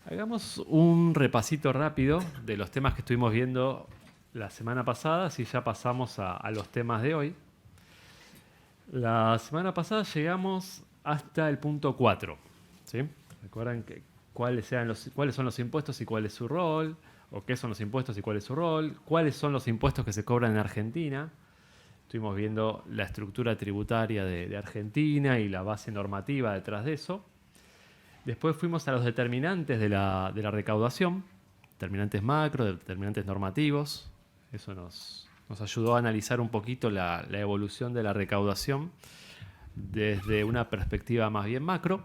Hagamos un repasito rápido de los temas que estuvimos viendo la semana pasada, si ya pasamos a los temas de hoy. La semana pasada llegamos hasta el punto 4. ¿Sí? ¿Recuerdan cuáles son los impuestos y cuál es su rol? ¿O qué son los impuestos y cuál es su rol? ¿Cuáles son los impuestos que se cobran en Argentina? Estuvimos viendo la estructura tributaria de Argentina y la base normativa detrás de eso. Después fuimos a los determinantes de la recaudación, determinantes macro, determinantes normativos. Eso nos ayudó a analizar un poquito la evolución de la recaudación desde una perspectiva más bien macro.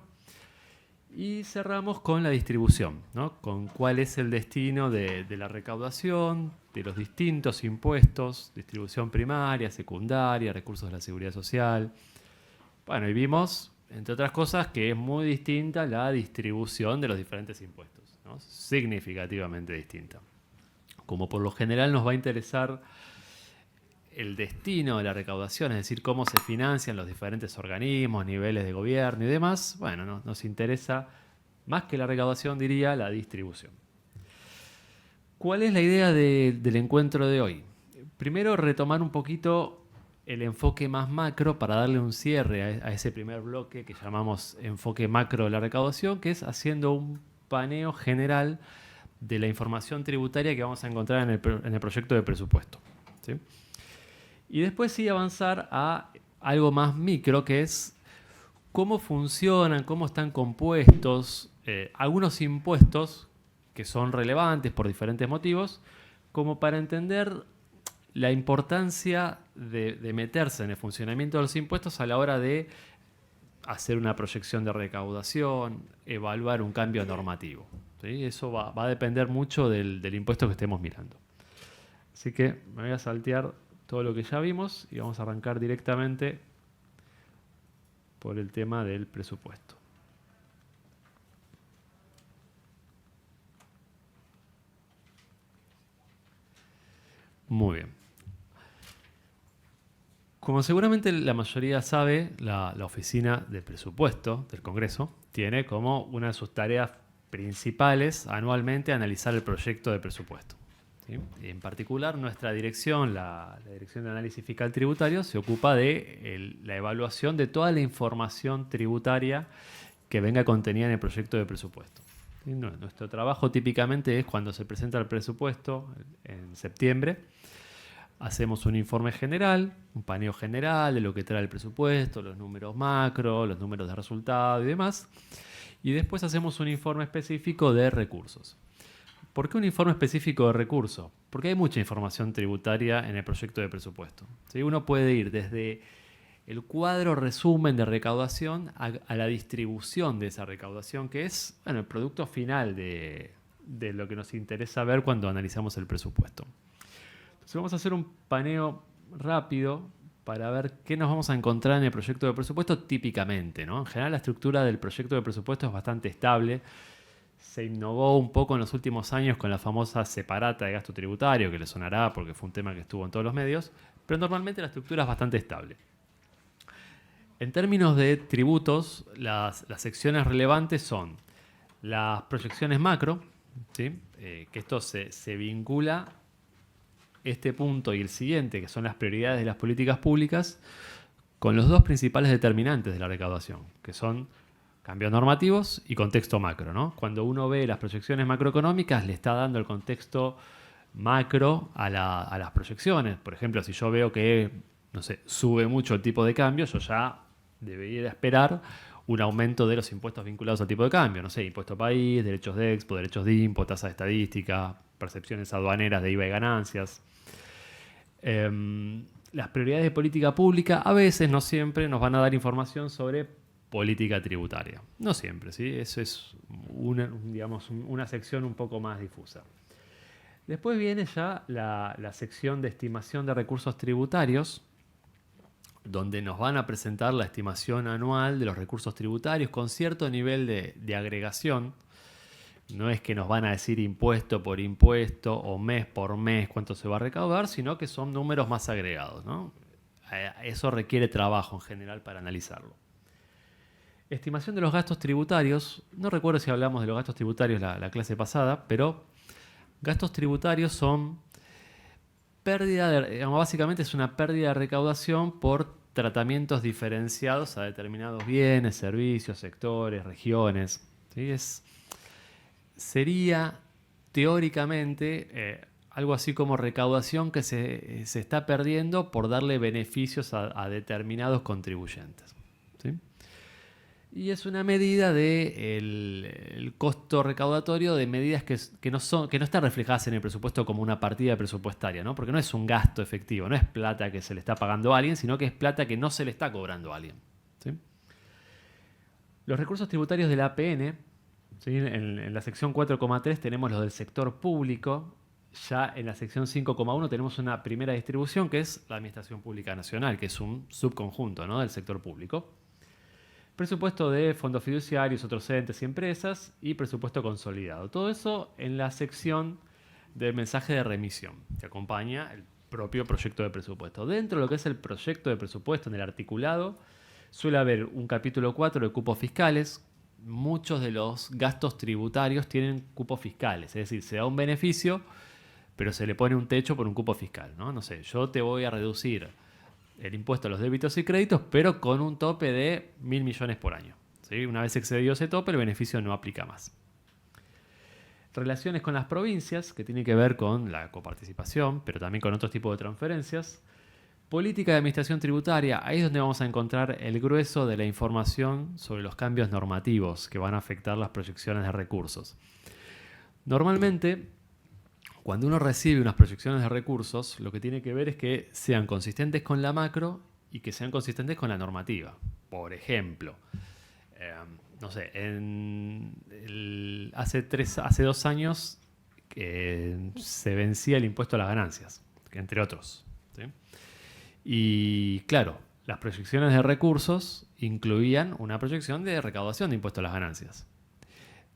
Y cerramos con la distribución, ¿no? Con cuál es el destino de la recaudación, de los distintos impuestos, distribución primaria, secundaria, recursos de la seguridad social. Bueno, y vimos, entre otras cosas, que es muy distinta la distribución de los diferentes impuestos, ¿no? Significativamente distinta. Como por lo general nos va a interesar el destino de la recaudación, es decir, cómo se financian los diferentes organismos, niveles de gobierno y demás, bueno, nos interesa más que la recaudación, diría, la distribución. ¿Cuál es la idea del encuentro de hoy? Primero, retomar un poquito el enfoque más macro para darle un cierre a ese primer bloque que llamamos enfoque macro de la recaudación, que es haciendo un paneo general de la información tributaria que vamos a encontrar en el proyecto de presupuesto. ¿Sí? Y después sí avanzar a algo más micro, que es cómo funcionan, cómo están compuestos algunos impuestos que son relevantes por diferentes motivos, como para entender la importancia de meterse en el funcionamiento de los impuestos a la hora de hacer una proyección de recaudación, evaluar un cambio normativo. ¿Sí? Eso va a depender mucho del impuesto que estemos mirando. Así que me voy a saltear todo lo que ya vimos y vamos a arrancar directamente por el tema del presupuesto. Muy bien. Como seguramente la mayoría sabe, la Oficina de Presupuesto del Congreso tiene como una de sus tareas principales anualmente analizar el proyecto de presupuesto. ¿Sí? En particular, nuestra dirección, la Dirección de Análisis Fiscal Tributario, se ocupa de la evaluación de toda la información tributaria que venga contenida en el proyecto de presupuesto. ¿Sí? Nuestro trabajo típicamente es cuando se presenta el presupuesto en septiembre. Hacemos un informe general, un paneo general de lo que trae el presupuesto, los números macro, los números de resultado y demás. Y después hacemos un informe específico de recursos. ¿Por qué un informe específico de recursos? Porque hay mucha información tributaria en el proyecto de presupuesto. ¿Sí? Uno puede ir desde el cuadro resumen de recaudación a la distribución de esa recaudación, que es el producto final de lo que nos interesa ver cuando analizamos el presupuesto. Entonces vamos a hacer un paneo rápido para ver qué nos vamos a encontrar en el proyecto de presupuesto típicamente, ¿no? En general la estructura del proyecto de presupuesto es bastante estable. Se innovó un poco en los últimos años con la famosa separata de gasto tributario, que le sonará porque fue un tema que estuvo en todos los medios, pero normalmente la estructura es bastante estable. En términos de tributos, las secciones relevantes son las proyecciones macro, ¿sí? Que esto se vincula este punto y el siguiente, que son las prioridades de las políticas públicas, con los dos principales determinantes de la recaudación, que son cambios normativos y contexto macro, ¿no? Cuando uno ve las proyecciones macroeconómicas, le está dando el contexto macro a las proyecciones. Por ejemplo, si yo veo que, no sé, sube mucho el tipo de cambio, yo ya debería esperar un aumento de los impuestos vinculados al tipo de cambio. No sé, impuesto país, derechos de expo, derechos de impo, tasa de estadística, percepciones aduaneras de IVA y ganancias. Las prioridades de política pública a veces, no siempre, nos van a dar información sobre política tributaria. No siempre, ¿sí? Eso es una sección un poco más difusa. Después viene ya la sección de estimación de recursos tributarios, donde nos van a presentar la estimación anual de los recursos tributarios con cierto nivel de agregación. No es que nos van a decir impuesto por impuesto o mes por mes cuánto se va a recaudar, sino que son números más agregados, ¿no? Eso requiere trabajo en general para analizarlo. estimación de los gastos tributarios. No recuerdo si hablamos de los gastos tributarios la clase pasada, pero gastos tributarios son básicamente es una pérdida de recaudación por tratamientos diferenciados a determinados bienes, servicios, sectores, regiones. ¿Sí? Sería teóricamente algo así como recaudación que se está perdiendo por darle beneficios a determinados contribuyentes. ¿Sí? Y es una medida del costo recaudatorio de medidas que no están reflejadas en el presupuesto como una partida presupuestaria, ¿no? Porque no es un gasto efectivo, no es plata que se le está pagando a alguien, sino que es plata que no se le está cobrando a alguien. ¿Sí? Los recursos tributarios de la APN, ¿sí? En la sección 4,3 tenemos los del sector público. Ya en la sección 5,1 tenemos una primera distribución que es la Administración Pública Nacional, que es un subconjunto, ¿no?, del sector público. Presupuesto de fondos fiduciarios, otros entes y empresas y presupuesto consolidado. Todo eso en la sección del mensaje de remisión que acompaña el propio proyecto de presupuesto. Dentro de lo que es el proyecto de presupuesto, en el articulado, suele haber un capítulo 4 de cupos fiscales. Muchos de los gastos tributarios tienen cupos fiscales, es decir, se da un beneficio, pero se le pone un techo por un cupo fiscal, ¿no? No sé, yo te voy a reducir el impuesto a los débitos y créditos, pero con un tope de 1.000 millones por año. ¿Sí? Una vez excedido ese tope, el beneficio no aplica más. Relaciones con las provincias, que tiene que ver con la coparticipación, pero también con otros tipos de transferencias. Política de administración tributaria, ahí es donde vamos a encontrar el grueso de la información sobre los cambios normativos que van a afectar las proyecciones de recursos. Normalmente, cuando uno recibe unas proyecciones de recursos, lo que tiene que ver es que sean consistentes con la macro y que sean consistentes con la normativa. Por ejemplo, no sé, hace 2 años se vencía el impuesto a las ganancias, entre otros. ¿Sí? Y claro, las proyecciones de recursos incluían una proyección de recaudación de impuesto a las ganancias.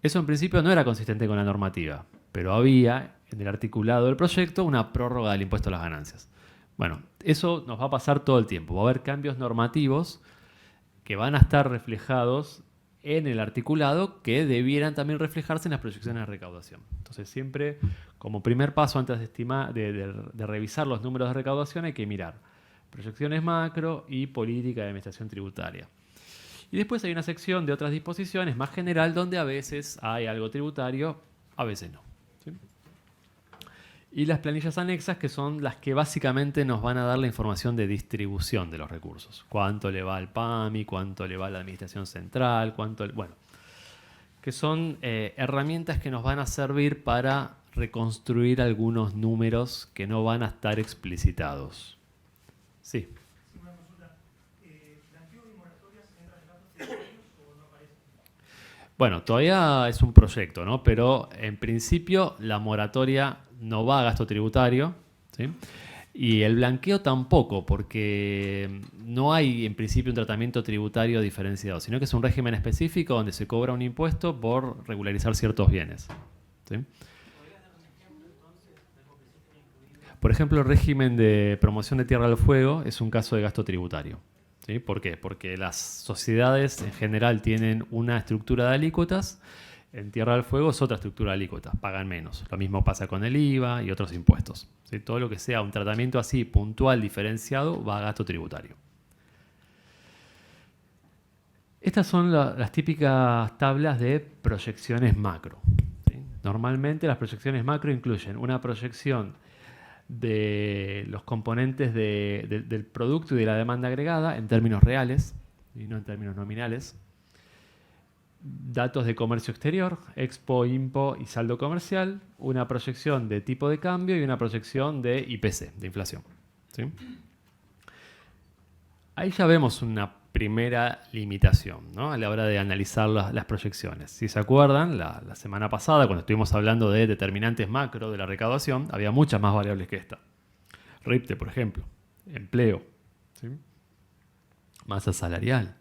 Eso en principio no era consistente con la normativa, pero había en el articulado del proyecto una prórroga del impuesto a las ganancias. Bueno, eso nos va a pasar todo el tiempo. Va a haber cambios normativos que van a estar reflejados en el articulado que debieran también reflejarse en las proyecciones de recaudación. Entonces siempre, como primer paso antes de revisar los números de recaudación, hay que mirar proyecciones macro y política de administración tributaria. Y después hay una sección de otras disposiciones más general donde a veces hay algo tributario, a veces no. ¿Sí? Y las planillas anexas, que son las que básicamente nos van a dar la información de distribución de los recursos. Cuánto le va al PAMI, cuánto le va a la administración central, que son herramientas que nos van a servir para reconstruir algunos números que no van a estar explicitados. Sí. Bueno, todavía es un proyecto, ¿no? Pero en principio la moratoria no va a gasto tributario, ¿sí? Y el blanqueo tampoco, porque no hay en principio un tratamiento tributario diferenciado, sino que es un régimen específico donde se cobra un impuesto por regularizar ciertos bienes. ¿Sí? Por ejemplo, el régimen de promoción de tierra al fuego es un caso de gasto tributario. ¿Sí? ¿Por qué? Porque las sociedades en general tienen una estructura de alícuotas, en Tierra del Fuego es otra estructura de alícuotas, pagan menos. Lo mismo pasa con el IVA y otros impuestos. ¿Sí? Todo lo que sea un tratamiento así puntual, diferenciado, va a gasto tributario. Estas son las típicas tablas de proyecciones macro. ¿Sí? Normalmente las proyecciones macro incluyen una proyección de los componentes del producto y de la demanda agregada en términos reales y no en términos nominales. Datos de comercio exterior, expo, impo y saldo comercial, una proyección de tipo de cambio y una proyección de IPC, de inflación. ¿Sí? Ahí ya vemos una primera limitación, ¿no? A la hora de analizar las proyecciones. Si se acuerdan, la semana pasada, cuando estuvimos hablando de determinantes macro de la recaudación, había muchas más variables que esta. RIPTE, por ejemplo, empleo, ¿sí? Masa salarial.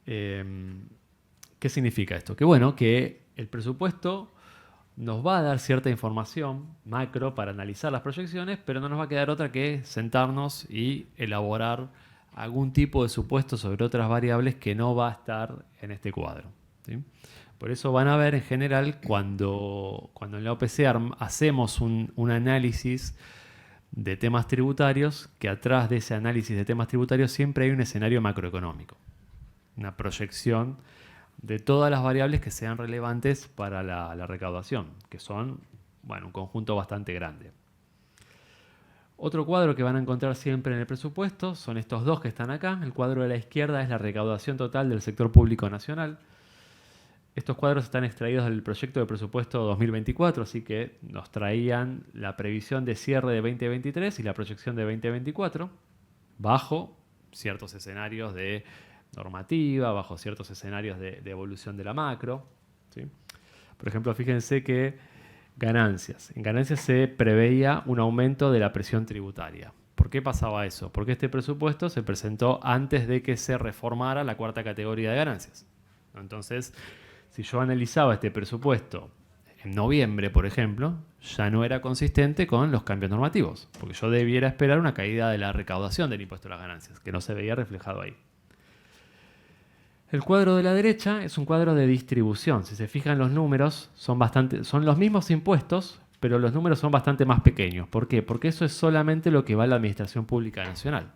¿Qué significa esto? Que bueno, que el presupuesto nos va a dar cierta información macro para analizar las proyecciones, pero no nos va a quedar otra que sentarnos y elaborar algún tipo de supuesto sobre otras variables que no va a estar en este cuadro, ¿sí? Por eso van a ver en general cuando en la OPC hacemos un análisis de temas tributarios, que atrás de ese análisis de temas tributarios siempre hay un escenario macroeconómico, una proyección de todas las variables que sean relevantes para la recaudación, que son, bueno, un conjunto bastante grande. Otro cuadro que van a encontrar siempre en el presupuesto son estos dos que están acá. El cuadro de la izquierda es la recaudación total del sector público nacional. Estos cuadros están extraídos del proyecto de presupuesto 2024, así que nos traían la previsión de cierre de 2023 y la proyección de 2024 bajo ciertos escenarios de normativa, bajo ciertos escenarios de evolución de la macro, ¿sí? Por ejemplo, fíjense que ganancias. En ganancias se preveía un aumento de la presión tributaria. ¿Por qué pasaba eso? Porque este presupuesto se presentó antes de que se reformara la cuarta categoría de ganancias. Entonces, si yo analizaba este presupuesto en noviembre, por ejemplo, ya no era consistente con los cambios normativos, porque yo debiera esperar una caída de la recaudación del impuesto a las ganancias, que no se veía reflejado ahí. El cuadro de la derecha es un cuadro de distribución. Si se fijan, los números son los mismos impuestos, pero los números son bastante más pequeños. ¿Por qué? Porque eso es solamente lo que va a la Administración Pública Nacional.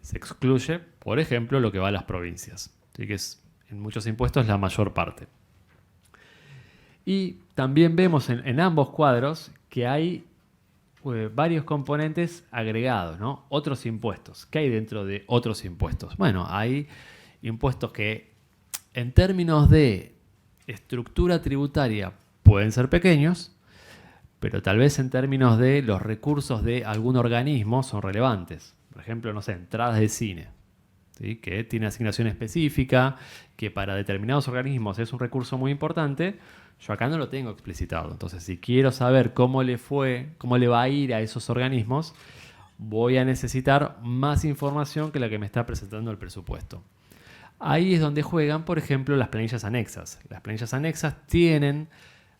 Se excluye, por ejemplo, lo que va a las provincias, ¿sí? Que es en muchos impuestos la mayor parte. Y también vemos en ambos cuadros que hay varios componentes agregados, ¿no? Otros impuestos. ¿Qué hay dentro de otros impuestos? Bueno, hay impuestos que en términos de estructura tributaria pueden ser pequeños, pero tal vez en términos de los recursos de algún organismo son relevantes. Por ejemplo, no sé, entradas de cine, ¿sí? Que tiene asignación específica, que para determinados organismos es un recurso muy importante. Yo acá no lo tengo explicitado. Entonces, si quiero saber cómo le va a ir a esos organismos, voy a necesitar más información que la que me está presentando el presupuesto. Ahí es donde juegan, por ejemplo, las planillas anexas. Las planillas anexas tienen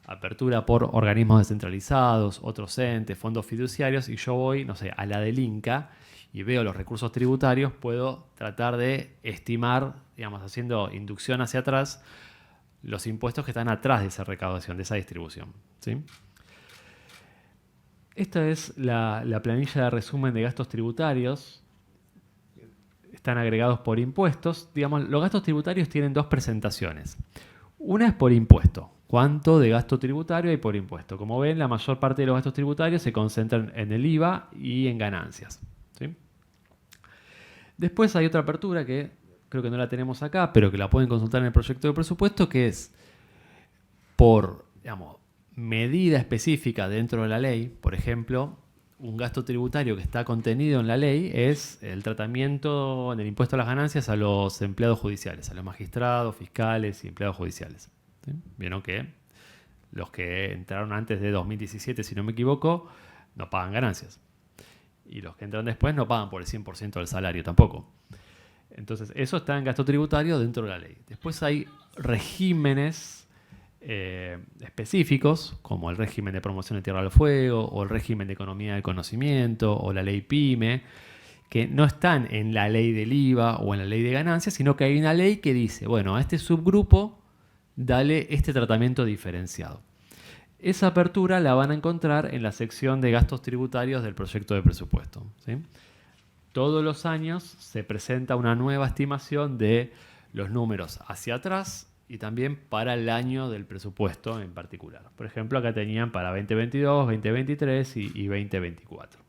apertura por organismos descentralizados, otros entes, fondos fiduciarios, y yo voy, no sé, a la del Inca y veo los recursos tributarios, puedo tratar de estimar, digamos, haciendo inducción hacia atrás, los impuestos que están atrás de esa recaudación, de esa distribución, ¿sí? Esta es la planilla de resumen de gastos tributarios. Están agregados por impuestos. Digamos, los gastos tributarios tienen dos presentaciones. Una es por impuesto. ¿Cuánto de gasto tributario hay por impuesto? Como ven, la mayor parte de los gastos tributarios se concentran en el IVA y en ganancias, ¿sí? Después hay otra apertura que creo que no la tenemos acá, pero que la pueden consultar en el proyecto de presupuesto, que es por, digamos, medida específica dentro de la ley. Por ejemplo, un gasto tributario que está contenido en la ley es el tratamiento en el impuesto a las ganancias a los empleados judiciales, a los magistrados, fiscales y empleados judiciales, ¿sí? Vieron que los que entraron antes de 2017, si no me equivoco, no pagan ganancias. Y los que entran después no pagan por el 100% del salario tampoco. Entonces, eso está en gasto tributario dentro de la ley. Después hay regímenes específicos, como el régimen de promoción de Tierra del Fuego, o el régimen de economía del conocimiento, o la ley PYME, que no están en la ley del IVA o en la ley de ganancias, sino que hay una ley que dice, bueno, a este subgrupo dale este tratamiento diferenciado. Esa apertura la van a encontrar en la sección de gastos tributarios del proyecto de presupuesto, ¿sí? Todos los años se presenta una nueva estimación de los números hacia atrás y también para el año del presupuesto en particular. Por ejemplo, acá tenían para 2022, 2023 y 2024.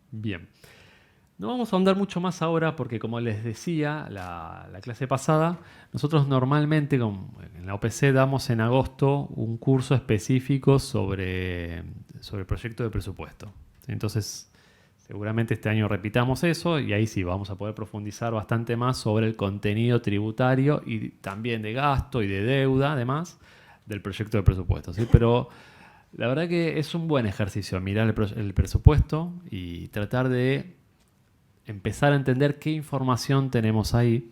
Bien. No vamos a ahondar mucho más ahora porque, como les decía la clase pasada, nosotros normalmente en la OPC damos en agosto un curso específico sobre el proyecto de presupuesto. Entonces, seguramente este año repitamos eso y ahí sí vamos a poder profundizar bastante más sobre el contenido tributario y también de gasto y de deuda, además, del proyecto de presupuesto, ¿sí? Pero la verdad que es un buen ejercicio mirar el presupuesto y tratar de empezar a entender qué información tenemos ahí.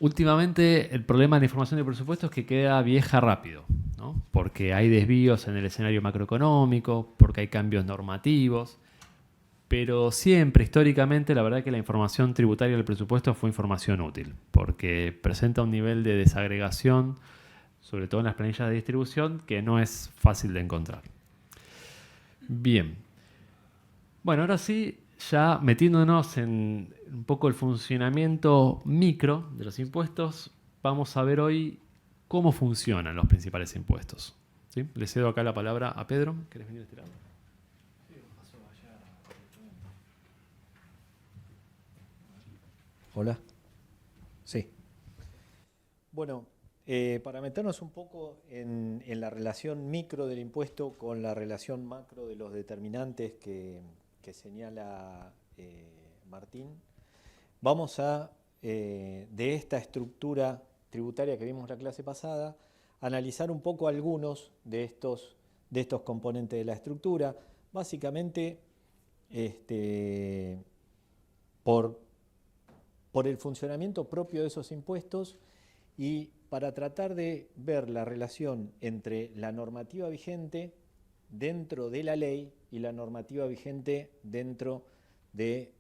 Últimamente el problema de la información del presupuesto es que queda vieja rápido, ¿no? Porque hay desvíos en el escenario macroeconómico, porque hay cambios normativos, pero siempre, históricamente, la verdad que la información tributaria del presupuesto fue información útil, porque presenta un nivel de desagregación, sobre todo en las planillas de distribución, que no es fácil de encontrar. Bien. Bueno, ahora sí, ya metiéndonos en un poco el funcionamiento micro de los impuestos, vamos a ver hoy cómo funcionan los principales impuestos. ¿Sí? Le cedo acá la palabra a Pedro. ¿Querés venir a este lado? Hola. Sí. Bueno, para meternos un poco en la relación micro del impuesto con la relación macro de los determinantes que señala Martín, vamos a, de esta estructura tributaria que vimos en la clase pasada, analizar un poco algunos de estos componentes de la estructura, básicamente por el funcionamiento propio de esos impuestos y para tratar de ver la relación entre la normativa vigente dentro de la ley y la normativa vigente dentro de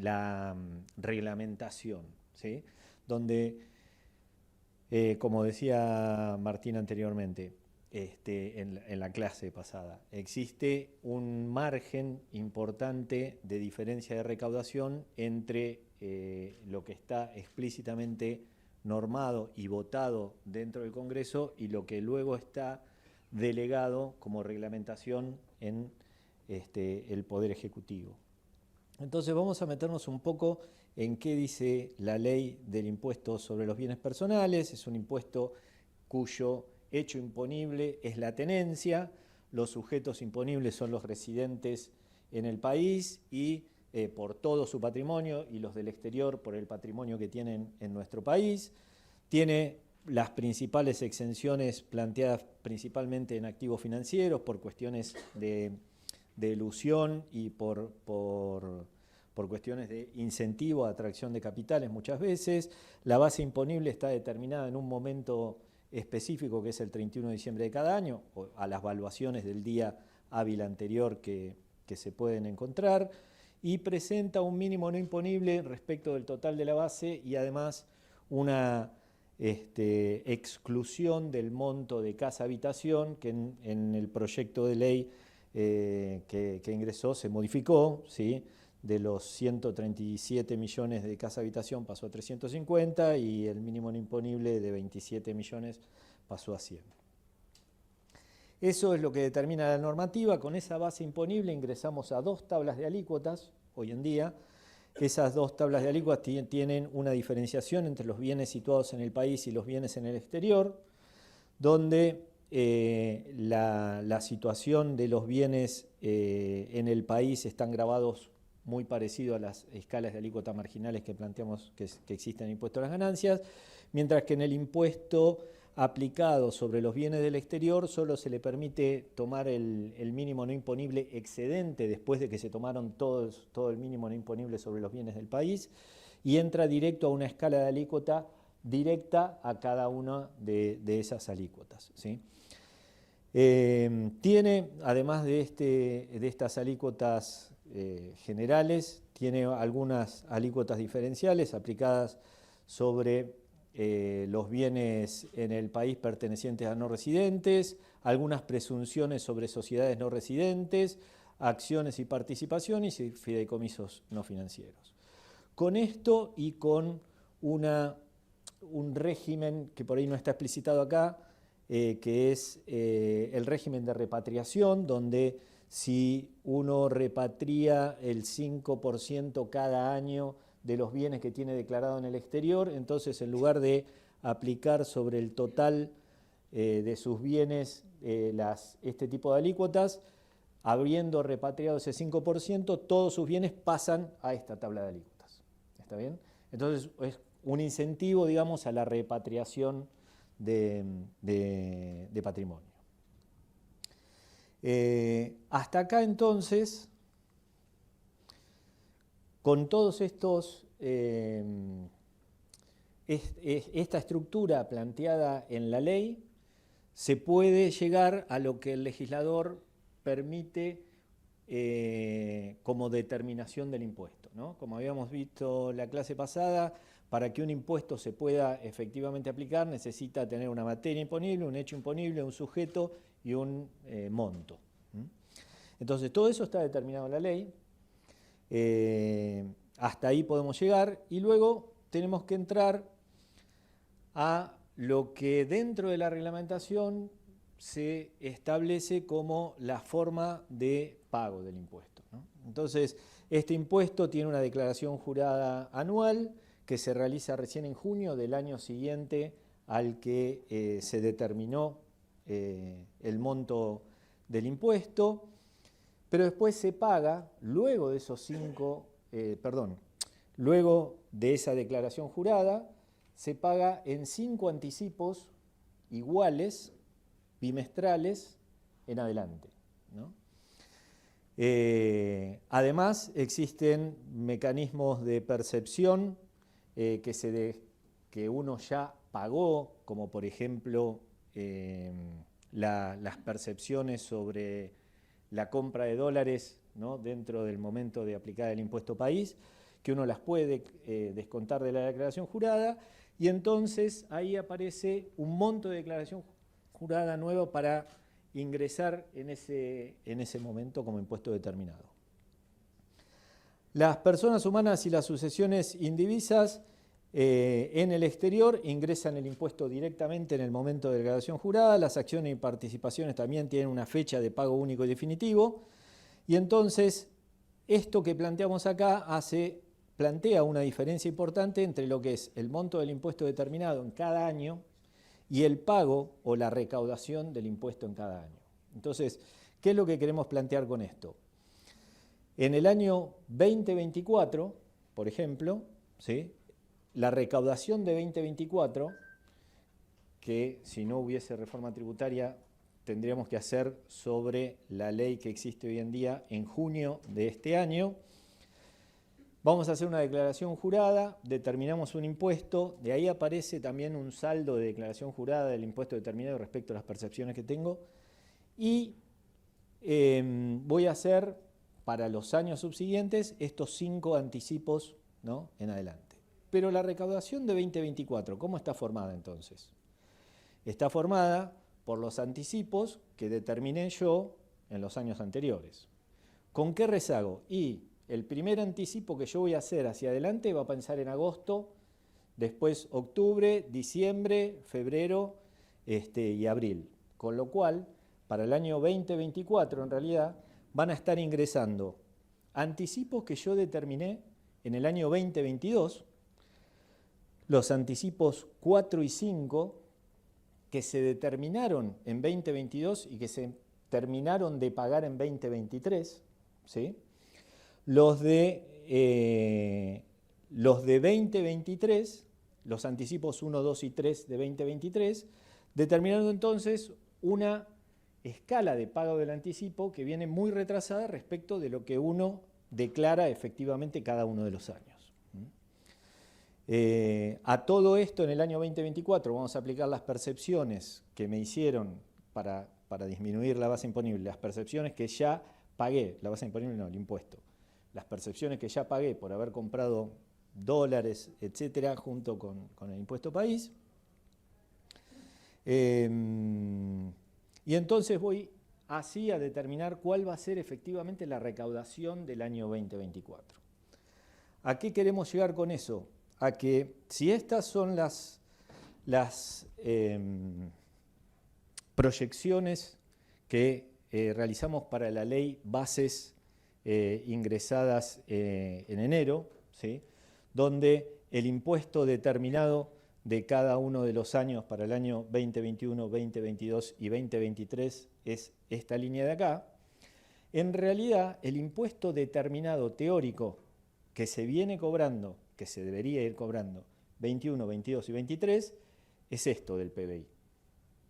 la reglamentación, ¿sí? Donde, como decía Martín anteriormente, en la clase pasada, existe un margen importante de diferencia de recaudación entre lo que está explícitamente normado y votado dentro del Congreso y lo que luego está delegado como reglamentación en el Poder Ejecutivo. Entonces vamos a meternos un poco en qué dice la ley del impuesto sobre los bienes personales. Es un impuesto cuyo hecho imponible es la tenencia, los sujetos imponibles son los residentes en el país y por todo su patrimonio y los del exterior por el patrimonio que tienen en nuestro país. Tiene las principales exenciones planteadas principalmente en activos financieros por cuestiones de elusión y por cuestiones de incentivo a atracción de capitales muchas veces. La base imponible está determinada en un momento específico que es el 31 de diciembre de cada año, o a las valuaciones del día hábil anterior que se pueden encontrar, y presenta un mínimo no imponible respecto del total de la base y además una exclusión del monto de casa-habitación que en el proyecto de ley que ingresó se modificó, ¿sí? De los 137 millones de casa-habitación pasó a 350 y el mínimo no imponible de 27 millones pasó a 100. Eso es lo que determina la normativa. Con esa base imponible ingresamos a 2 tablas de alícuotas hoy en día. Esas 2 tablas de alícuotas tienen una diferenciación entre los bienes situados en el país y los bienes en el exterior, donde la situación de los bienes en el país están grabados muy parecido a las escalas de alícuota marginales que planteamos que existen en el impuesto a las ganancias, mientras que en el impuesto aplicado sobre los bienes del exterior solo se le permite tomar el mínimo no imponible excedente después de que se tomaron todo el mínimo no imponible sobre los bienes del país y entra directo a una escala de alícuota directa a cada una de esas alícuotas, ¿sí? Tiene, además de estas alícuotas generales, tiene algunas alícuotas diferenciales aplicadas sobre los bienes en el país pertenecientes a no residentes, algunas presunciones sobre sociedades no residentes, acciones y participaciones y fideicomisos no financieros. Con esto y con un régimen que por ahí no está explicitado acá, que es el régimen de repatriación, donde si uno repatria el 5% cada año de los bienes que tiene declarado en el exterior, entonces en lugar de aplicar sobre el total de sus bienes este tipo de alícuotas, habiendo repatriado ese 5%, todos sus bienes pasan a esta tabla de alícuotas. ¿Está bien? Entonces es un incentivo, digamos, a la repatriación de patrimonio. Hasta acá entonces, con todos estos, esta estructura planteada en la ley, se puede llegar a lo que el legislador permite como determinación del impuesto, ¿no? Como habíamos visto la clase pasada, para que un impuesto se pueda efectivamente aplicar necesita tener una materia imponible, un hecho imponible, un sujeto y un monto. Entonces todo eso está determinado en la ley. Hasta ahí podemos llegar y luego tenemos que entrar a lo que dentro de la reglamentación se establece como la forma de pago del impuesto, ¿no? Entonces, este impuesto tiene una declaración jurada anual que se realiza recién en junio del año siguiente al que se determinó el monto del impuesto, pero después se paga, luego de esos luego de esa declaración jurada, se paga en 5 anticipos iguales, bimestrales, en adelante, ¿no? Además, existen mecanismos de percepción que uno ya pagó, como por ejemplo las percepciones sobre la compra de dólares, ¿no? Dentro del momento de aplicar el impuesto país, que uno las puede descontar de la declaración jurada, y entonces ahí aparece un monto de declaración jurada nuevo para ingresar en ese momento como impuesto determinado. Las personas humanas y las sucesiones indivisas en el exterior ingresan el impuesto directamente en el momento de declaración jurada. Las acciones y participaciones también tienen una fecha de pago único y definitivo. Y entonces, esto que planteamos acá plantea una diferencia importante entre lo que es el monto del impuesto determinado en cada año y el pago o la recaudación del impuesto en cada año. Entonces, ¿qué es lo que queremos plantear con esto? En el año 2024, por ejemplo, ¿sí?, la recaudación de 2024, que si no hubiese reforma tributaria tendríamos que hacer sobre la ley que existe hoy en día en junio de este año, vamos a hacer una declaración jurada, determinamos un impuesto, de ahí aparece también un saldo de declaración jurada del impuesto determinado respecto a las percepciones que tengo, y voy a hacer para los años subsiguientes estos 5 anticipos, ¿no?, en adelante. Pero la recaudación de 2024, ¿cómo está formada entonces? Está formada por los anticipos que determiné yo en los años anteriores. ¿Con qué rezago? Y el primer anticipo que yo voy a hacer hacia adelante va a pensar en agosto, después octubre, diciembre, febrero y abril. Con lo cual, para el año 2024 en realidad van a estar ingresando anticipos que yo determiné en el año 2022, los anticipos 4 y 5 que se determinaron en 2022 y que se terminaron de pagar en 2023, ¿sí? Los de 2023, los anticipos 1, 2 y 3 de 2023, determinando entonces una escala de pago del anticipo que viene muy retrasada respecto de lo que uno declara efectivamente cada uno de los años. A todo esto en el año 2024 vamos a aplicar las percepciones que me hicieron para disminuir la base imponible, las percepciones que ya pagué, la base imponible no, el impuesto, las percepciones que ya pagué por haber comprado dólares, etcétera, junto con el impuesto país. Y entonces voy así a determinar cuál va a ser efectivamente la recaudación del año 2024. ¿A qué queremos llegar con eso? A que si estas son las proyecciones que realizamos para la ley bases ingresadas en enero, ¿sí?, donde el impuesto determinado de cada uno de los años para el año 2021, 2022 y 2023 es esta línea de acá, en realidad el impuesto determinado teórico que se viene cobrando, que se debería ir cobrando 21, 22 y 23, es esto del PBI,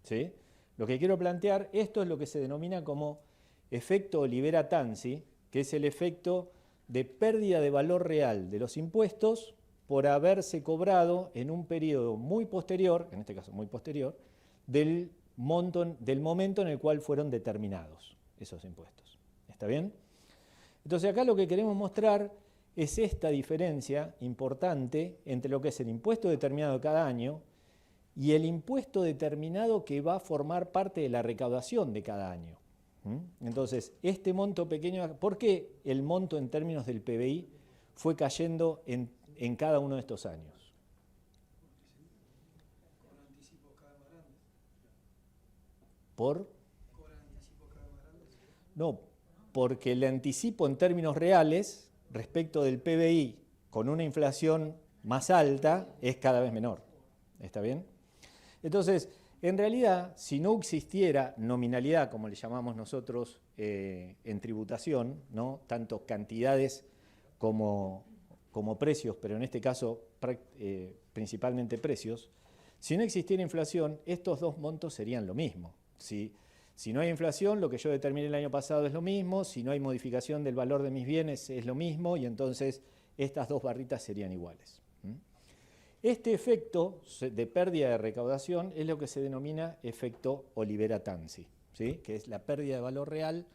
¿sí? Lo que quiero plantear, esto es lo que se denomina como efecto Olivera-Tanzi, que es el efecto de pérdida de valor real de los impuestos por haberse cobrado en un periodo muy posterior, en este caso muy posterior, del momento en el cual fueron determinados esos impuestos. ¿Está bien? Entonces acá lo que queremos mostrar es esta diferencia importante entre lo que es el impuesto determinado cada año y el impuesto determinado que va a formar parte de la recaudación de cada año. Entonces, este monto pequeño, ¿por qué el monto en términos del PBI fue cayendo en cada uno de estos años? ¿Por? No, porque el anticipo en términos reales respecto del PBI con una inflación más alta es cada vez menor. ¿Está bien? Entonces, en realidad, si no existiera nominalidad, como le llamamos nosotros en tributación, ¿no? Tanto cantidades como precios, pero en este caso principalmente precios, si no existiera inflación, estos dos montos serían lo mismo. Si no hay inflación, lo que yo determiné el año pasado es lo mismo, si no hay modificación del valor de mis bienes es lo mismo, y entonces estas dos barritas serían iguales. Este efecto de pérdida de recaudación es lo que se denomina efecto Olivera-Tanzi, ¿sí? Que es la pérdida de valor real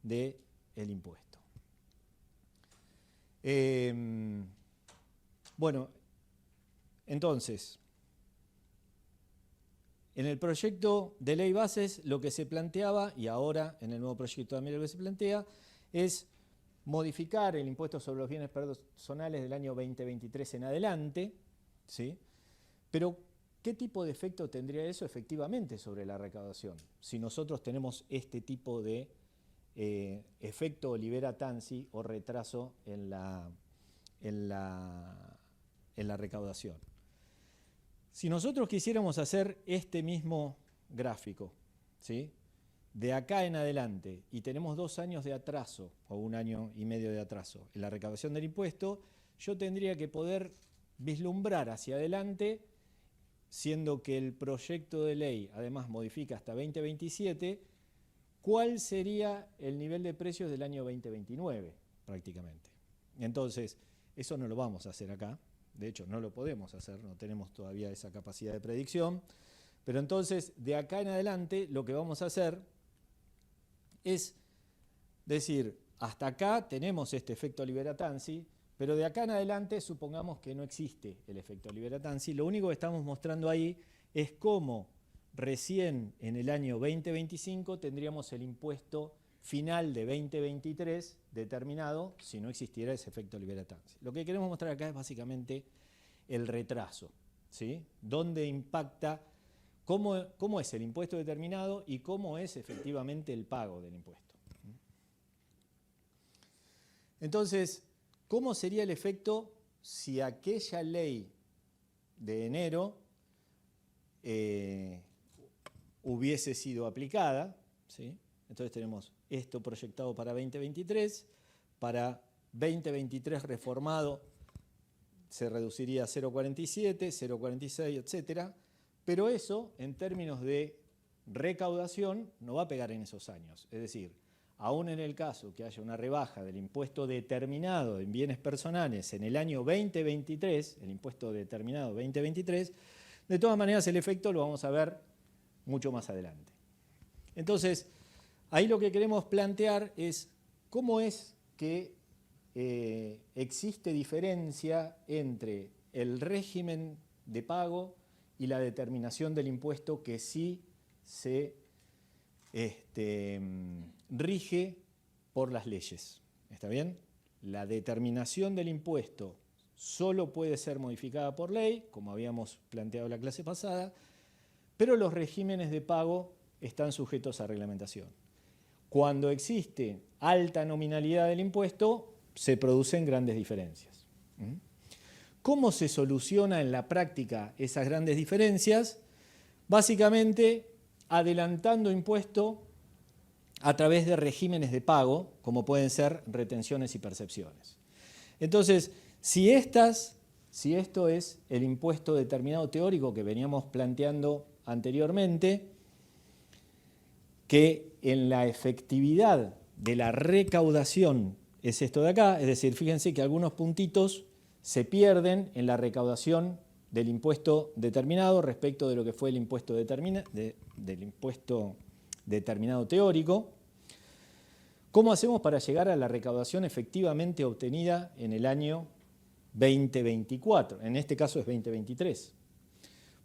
del impuesto. Bueno, entonces, en el proyecto de ley bases lo que se planteaba, y ahora en el nuevo proyecto también lo que se plantea, es modificar el impuesto sobre los bienes personales del año 2023 en adelante, ¿sí? Pero, ¿qué tipo de efecto tendría eso efectivamente sobre la recaudación? Si nosotros tenemos este tipo de efecto Olivera-Tanzi o retraso en la recaudación. Si nosotros quisiéramos hacer este mismo gráfico, ¿sí? De acá en adelante, y tenemos 2 años de atraso, o 1 año y medio de atraso en la recaudación del impuesto, yo tendría que poder vislumbrar hacia adelante, siendo que el proyecto de ley además modifica hasta 2027, cuál sería el nivel de precios del año 2029 prácticamente. Entonces, eso no lo vamos a hacer acá, de hecho no lo podemos hacer, no tenemos todavía esa capacidad de predicción, pero entonces de acá en adelante lo que vamos a hacer es decir, hasta acá tenemos este efecto Olivera-Tanzi, pero de acá en adelante supongamos que no existe el efecto Olivera-Tanzi. Lo único que estamos mostrando ahí es cómo recién en el año 2025 tendríamos el impuesto final de 2023 determinado si no existiera ese efecto Olivera-Tanzi. Lo que queremos mostrar acá es básicamente el retraso, ¿sí? Dónde impacta, cómo es el impuesto determinado y cómo es efectivamente el pago del impuesto. Entonces, ¿cómo sería el efecto si aquella ley de enero hubiese sido aplicada? ¿Sí? Entonces tenemos esto proyectado para 2023, para 2023 reformado se reduciría a 0,47, 0,46, etcétera, pero eso en términos de recaudación no va a pegar en esos años, es decir, aún en el caso que haya una rebaja del impuesto determinado en bienes personales en el año 2023, el impuesto determinado 2023, de todas maneras el efecto lo vamos a ver mucho más adelante. Entonces, ahí lo que queremos plantear es cómo es que existe diferencia entre el régimen de pago y la determinación del impuesto que sí se rige por las leyes. ¿Está bien? La determinación del impuesto solo puede ser modificada por ley, como habíamos planteado en la clase pasada, pero los regímenes de pago están sujetos a reglamentación. Cuando existe alta nominalidad del impuesto, se producen grandes diferencias. ¿Cómo se soluciona en la práctica esas grandes diferencias? Básicamente, adelantando impuesto a través de regímenes de pago, como pueden ser retenciones y percepciones. Entonces, si esto es el impuesto determinado teórico que veníamos planteando anteriormente, que en la efectividad de la recaudación es esto de acá, es decir, fíjense que algunos puntitos se pierden en la recaudación del impuesto determinado respecto de lo que fue el impuesto del impuesto determinado teórico. ¿Cómo hacemos para llegar a la recaudación efectivamente obtenida en el año 2024? En este caso es 2023.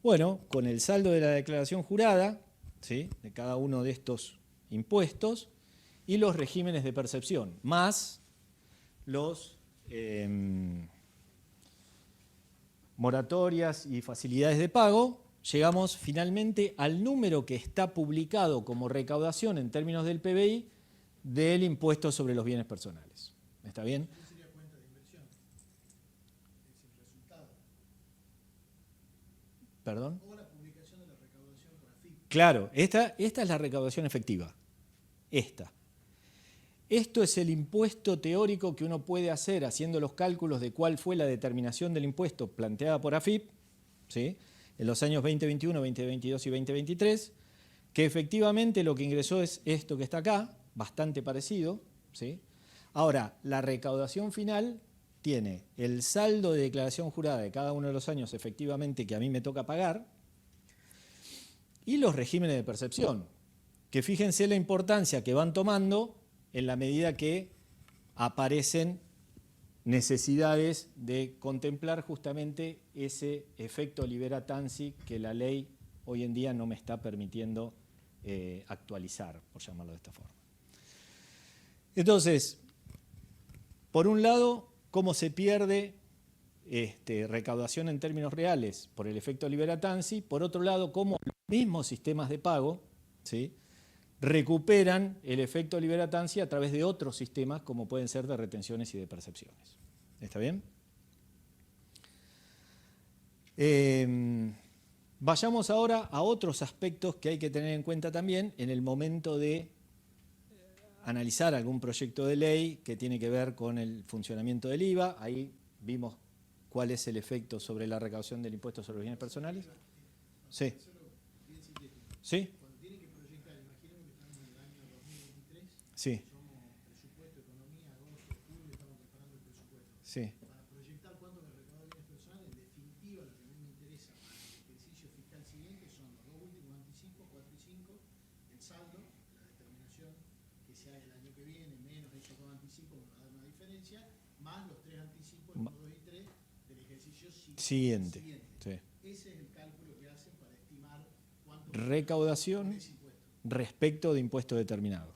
Bueno, con el saldo de la declaración jurada, ¿sí?, de cada uno de estos impuestos y los regímenes de percepción, más los moratorias y facilidades de pago, llegamos finalmente al número que está publicado como recaudación en términos del PBI del impuesto sobre los bienes personales. ¿Está bien? ¿Qué sería cuenta de inversión? Es el resultado. ¿Perdón? O la publicación de la recaudación por AFIP. Claro, esta es la recaudación efectiva. Esto es el impuesto teórico que uno puede hacer haciendo los cálculos de cuál fue la determinación del impuesto planteada por AFIP, ¿sí?, en los años 2021, 2022 y 2023, que efectivamente lo que ingresó es esto que está acá, bastante parecido, ¿sí? Ahora, la recaudación final tiene el saldo de declaración jurada de cada uno de los años efectivamente que a mí me toca pagar y los regímenes de percepción, que fíjense la importancia que van tomando en la medida que aparecen necesidades de contemplar justamente ese efecto libera tansi que la ley hoy en día no me está permitiendo actualizar, por llamarlo de esta forma. Entonces, por un lado, ¿cómo se pierde recaudación en términos reales por el efecto libera tansi? Por otro lado, ¿cómo los mismos sistemas de pago, ¿sí?, recuperan el efecto libera tansi a través de otros sistemas como pueden ser de retenciones y de percepciones? ¿Está bien? Vayamos ahora a otros aspectos que hay que tener en cuenta también en el momento de analizar algún proyecto de ley que tiene que ver con el funcionamiento del IVA. Ahí vimos cuál es el efecto sobre la recaudación del impuesto sobre los bienes personales. Sí. ¿Sí? Cuando tiene que proyectar, imaginemos que estamos en el año 2023, Sí. somos presupuesto, economía, agosto, julio, estamos preparando el presupuesto. Sí. Para proyectar cuánto me recauda bienes personales, en definitiva, lo que a mí me interesa para el ejercicio fiscal siguiente son los dos últimos anticipos, 4 y 5, el saldo, la determinación que se haga el año que viene, menos esos dos anticipos, me va a dar una diferencia, más los 3 anticipos, el 1, 2 y 3, del ejercicio siguiente. Sí. Ese es el cálculo que hacen para estimar cuánto Recaudación ese impuesto. respecto de impuesto determinado.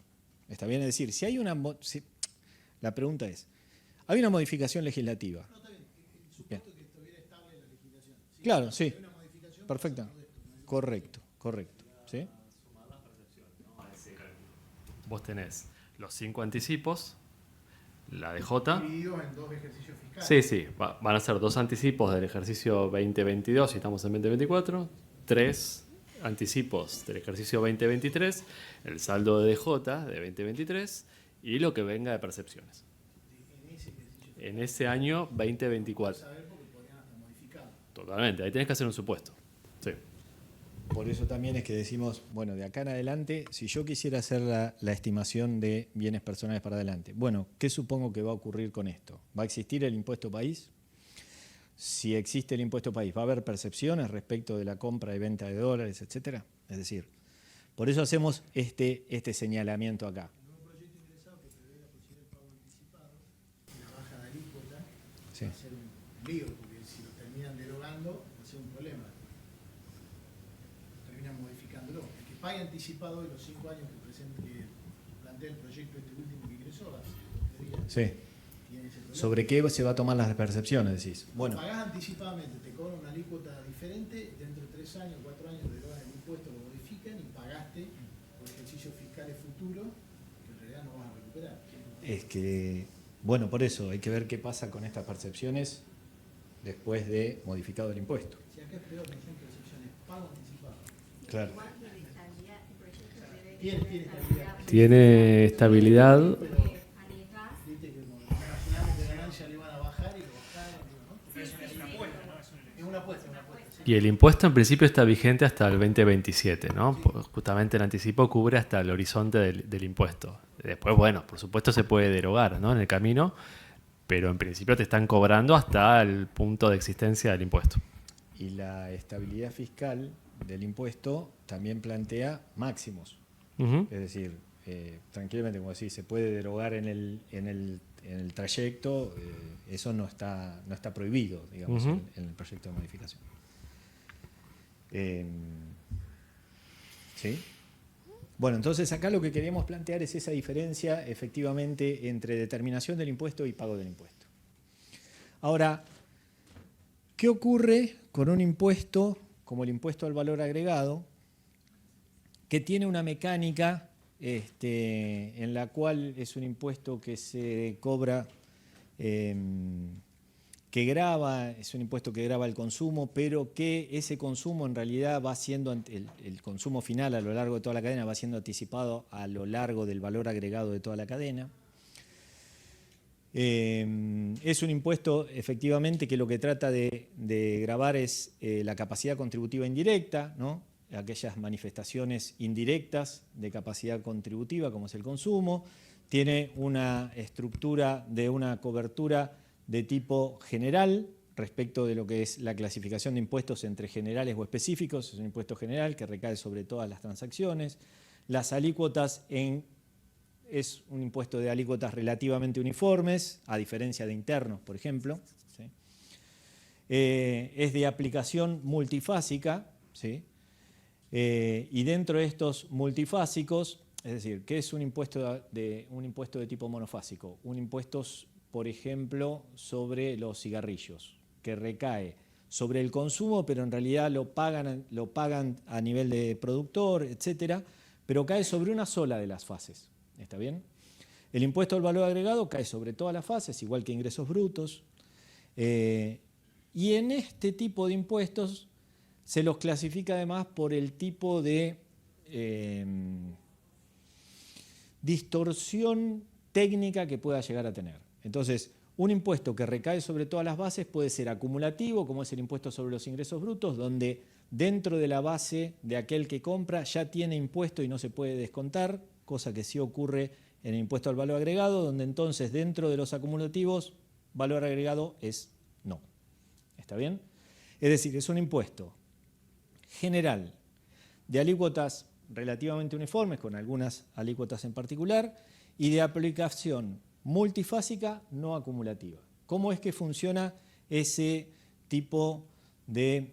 ¿Está bien? Es decir, si hay una... la pregunta es, ¿hay una modificación legislativa? No, está bien. El supuesto que estuviera estable la legislación. Sí, Claro, si sí. hay una modificación, Perfecto. pasa todo esto, ¿no? Correcto. ¿Sí? Vos tenés los 5 anticipos, la DJ. Divididos en dos ejercicios fiscales. Sí, van a ser 2 anticipos del ejercicio 2022 y estamos en 2024, 3 anticipos del ejercicio 2023, el saldo de DJ de 2023 y lo que venga de percepciones. En ese ejercicio En ese año 2024. saber porque podrían hasta modificarlo. Totalmente, ahí tenés que hacer un supuesto. Sí. Por eso también es que decimos, bueno, de acá en adelante, si yo quisiera hacer la estimación de bienes personales para adelante, bueno, ¿qué supongo que va a ocurrir con esto? ¿Va a existir el impuesto país? Si existe el impuesto país, ¿va a haber percepciones respecto de la compra y venta de dólares, etcétera? Es decir, por eso hacemos este señalamiento acá. El nuevo proyecto ingresado que prevé la posibilidad del pago anticipado y la baja de alícuota Sí. va a ser un lío, porque si lo terminan derogando va a ser un problema. Terminan modificándolo. El que pague anticipado de los 5 años que plantea el proyecto este último que ingresó hace 2 días, Sí. tiene ese problema. ¿Sobre qué se va a tomar las percepciones, decís? Bueno, Pagás anticipadamente, te cobran una alícuota diferente, dentro de 3 años, 4 años derogan el impuesto, lo modifican y pagaste por ejercicios fiscales futuros que en realidad no vas a recuperar. es que, bueno, por eso hay que ver qué pasa con estas percepciones después de modificado el impuesto. Si acá es peor, no son percepciones, pago anticipado. Claro. Igual tiene estabilidad, el proyecto prevé que Tiene tenga estabilidad. Tiene estabilidad. Pero arriesgás, viste que como nacionales de ganancia le iban a bajar y lo bajaron, ¿no? sí, sí, Es una apuesta, sí. Y el impuesto en principio está vigente hasta el 2027, ¿no? Justamente el anticipo cubre hasta el horizonte del impuesto. Después, bueno, por supuesto se puede derogar, ¿no?, en el camino, pero en principio te están cobrando hasta el punto de existencia del impuesto. Y la estabilidad fiscal del impuesto también plantea máximos. Ujú. Es decir, tranquilamente, como decís, se puede derogar en el trayecto, eso no está prohibido, digamos, en el proyecto de modificación. ¿Sí? Bueno, entonces acá lo que queríamos plantear es esa diferencia efectivamente entre determinación del impuesto y pago del impuesto. Ahora, ¿qué ocurre con un impuesto como el impuesto al valor agregado, que tiene una mecánica en la cual es un impuesto que se cobra, que grava, es un impuesto que grava el consumo, pero que ese consumo en realidad va siendo, el consumo final a lo largo de toda la cadena va siendo anticipado a lo largo del valor agregado de toda la cadena? Es un impuesto efectivamente que lo que trata de gravar es la capacidad contributiva indirecta, ¿no? Aquellas manifestaciones indirectas de capacidad contributiva como es el consumo. Tiene una estructura de una cobertura de tipo general respecto de lo que es la clasificación de impuestos entre generales o específicos. Es un impuesto general que recae sobre todas las transacciones. Las alícuotas es un impuesto de alícuotas relativamente uniformes, a diferencia de internos, por ejemplo. ¿Sí? Es de aplicación multifásica, ¿sí? Y dentro de estos multifásicos, es decir, ¿qué es un impuesto de tipo monofásico? Un impuesto, por ejemplo, sobre los cigarrillos, que recae sobre el consumo, pero en realidad lo pagan a nivel de productor, etcétera, pero cae sobre una sola de las fases. ¿Está bien? El impuesto al valor agregado cae sobre todas las fases, igual que ingresos brutos. Y en este tipo de impuestos se los clasifica además por el tipo de distorsión técnica que pueda llegar a tener. Entonces, un impuesto que recae sobre todas las bases puede ser acumulativo, como es el impuesto sobre los ingresos brutos, donde dentro de la base de aquel que compra ya tiene impuesto y no se puede descontar, cosa que sí ocurre en el impuesto al valor agregado, donde entonces dentro de los acumulativos, valor agregado es no. ¿Está bien? Es decir, es un impuesto general de alícuotas relativamente uniformes, con algunas alícuotas en particular, y de aplicación multifásica no acumulativa. ¿Cómo es que funciona ese tipo de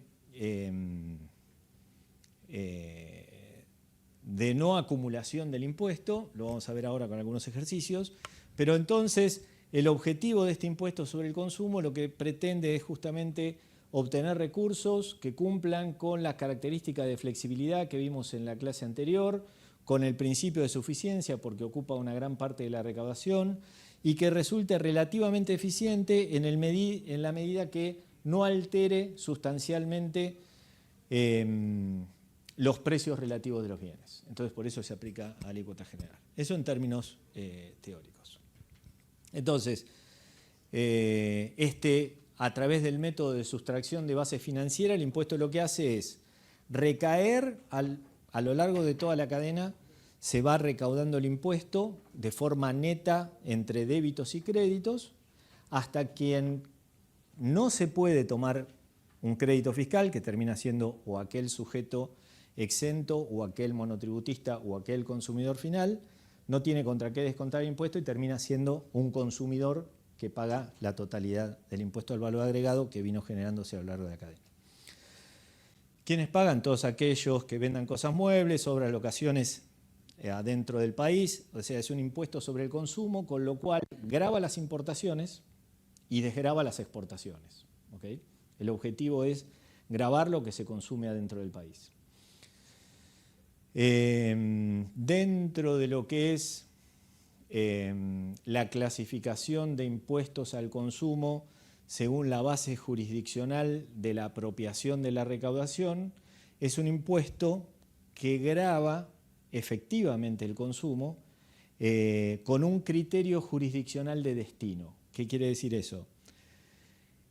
no acumulación del impuesto? Lo vamos a ver ahora con algunos ejercicios, pero entonces el objetivo de este impuesto sobre el consumo lo que pretende es justamente obtener recursos que cumplan con las características de flexibilidad que vimos en la clase anterior, con el principio de suficiencia porque ocupa una gran parte de la recaudación y que resulte relativamente eficiente en la medida que no altere sustancialmente los precios relativos de los bienes. Entonces, por eso se aplica a alícuota general. Eso en términos teóricos. Entonces, a través del método de sustracción de base financiera, el impuesto lo que hace es recaer a lo largo de toda la cadena, se va recaudando el impuesto de forma neta entre débitos y créditos, hasta quien no se puede tomar un crédito fiscal, que termina siendo o aquel sujeto exento, o aquel monotributista, o aquel consumidor final, no tiene contra qué descontar el impuesto y termina siendo un consumidor que paga la totalidad del impuesto al valor agregado que vino generándose a lo largo de la cadena. ¿Quiénes pagan? Todos aquellos que vendan cosas muebles, obras, locaciones adentro del país, o sea, es un impuesto sobre el consumo, con lo cual grava las importaciones y desgrava las exportaciones. ¿Okay? El objetivo es gravar lo que se consume adentro del país. Dentro de lo que es la clasificación de impuestos al consumo según la base jurisdiccional de la apropiación de la recaudación, es un impuesto que grava efectivamente el consumo con un criterio jurisdiccional de destino. ¿Qué quiere decir eso?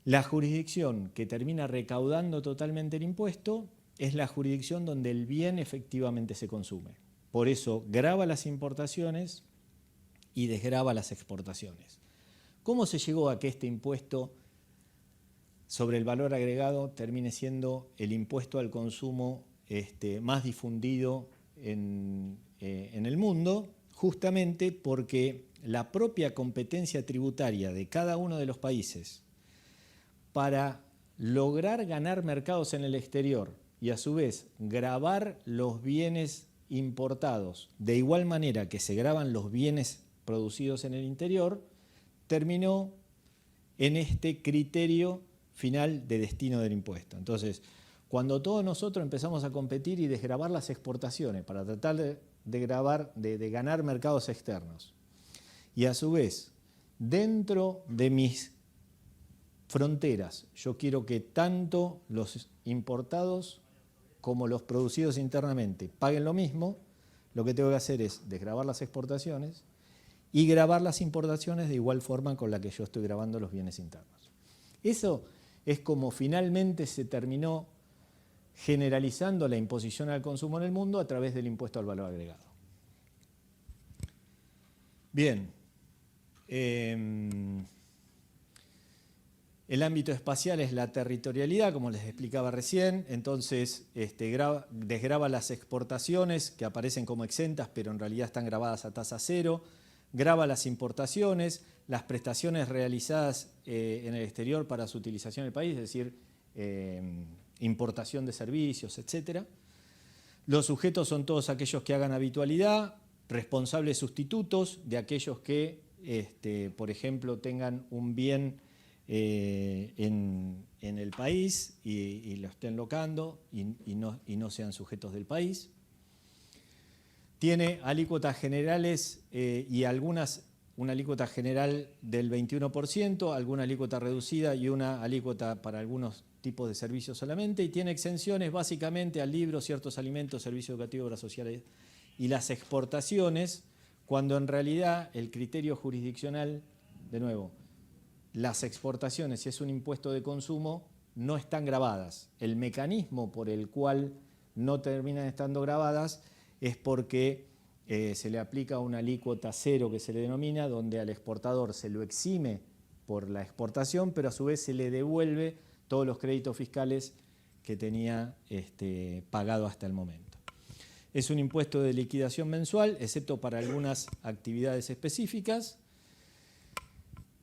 La jurisdicción que termina recaudando totalmente el impuesto es la jurisdicción donde el bien efectivamente se consume. Por eso grava las importaciones y desgrava las exportaciones. ¿Cómo se llegó a que este impuesto sobre el valor agregado termine siendo el impuesto al consumo más difundido en el mundo? justamente porque la propia competencia tributaria de cada uno de los países para lograr ganar mercados en el exterior y a su vez gravar los bienes importados de igual manera que se gravan los bienes producidos en el interior, terminó en este criterio final de destino del impuesto. Entonces, cuando todos nosotros empezamos a competir y desgravar las exportaciones para tratar de ganar mercados externos, y a su vez, dentro de mis fronteras, yo quiero que tanto los importados como los producidos internamente paguen lo mismo, lo que tengo que hacer es desgravar las exportaciones y gravar las importaciones de igual forma con la que yo estoy gravando los bienes internos. Eso es como finalmente se terminó generalizando la imposición al consumo en el mundo a través del impuesto al valor agregado. Bien. El ámbito espacial es la territorialidad, como les explicaba recién, entonces desgrava las exportaciones que aparecen como exentas, pero en realidad están gravadas a tasa cero, grava las importaciones, las prestaciones realizadas en el exterior para su utilización en el país, es decir, importación de servicios, etc. Los sujetos son todos aquellos que hagan habitualidad, responsables sustitutos de aquellos que, por ejemplo, tengan un bien en el país y lo estén locando y no sean sujetos del país. Tiene alícuotas generales y una alícuota general del 21%, alguna alícuota reducida y una alícuota para algunos tipos de servicios solamente, y tiene exenciones básicamente al libro, ciertos alimentos, servicios educativos, obras sociales y las exportaciones, cuando en realidad el criterio jurisdiccional, de nuevo, las exportaciones, si es un impuesto de consumo, no están gravadas. El mecanismo por el cual no terminan estando gravadas es porque se le aplica una alícuota cero que se le denomina, donde al exportador se lo exime por la exportación, pero a su vez se le devuelve todos los créditos fiscales que tenía pagado hasta el momento. Es un impuesto de liquidación mensual, excepto para algunas actividades específicas.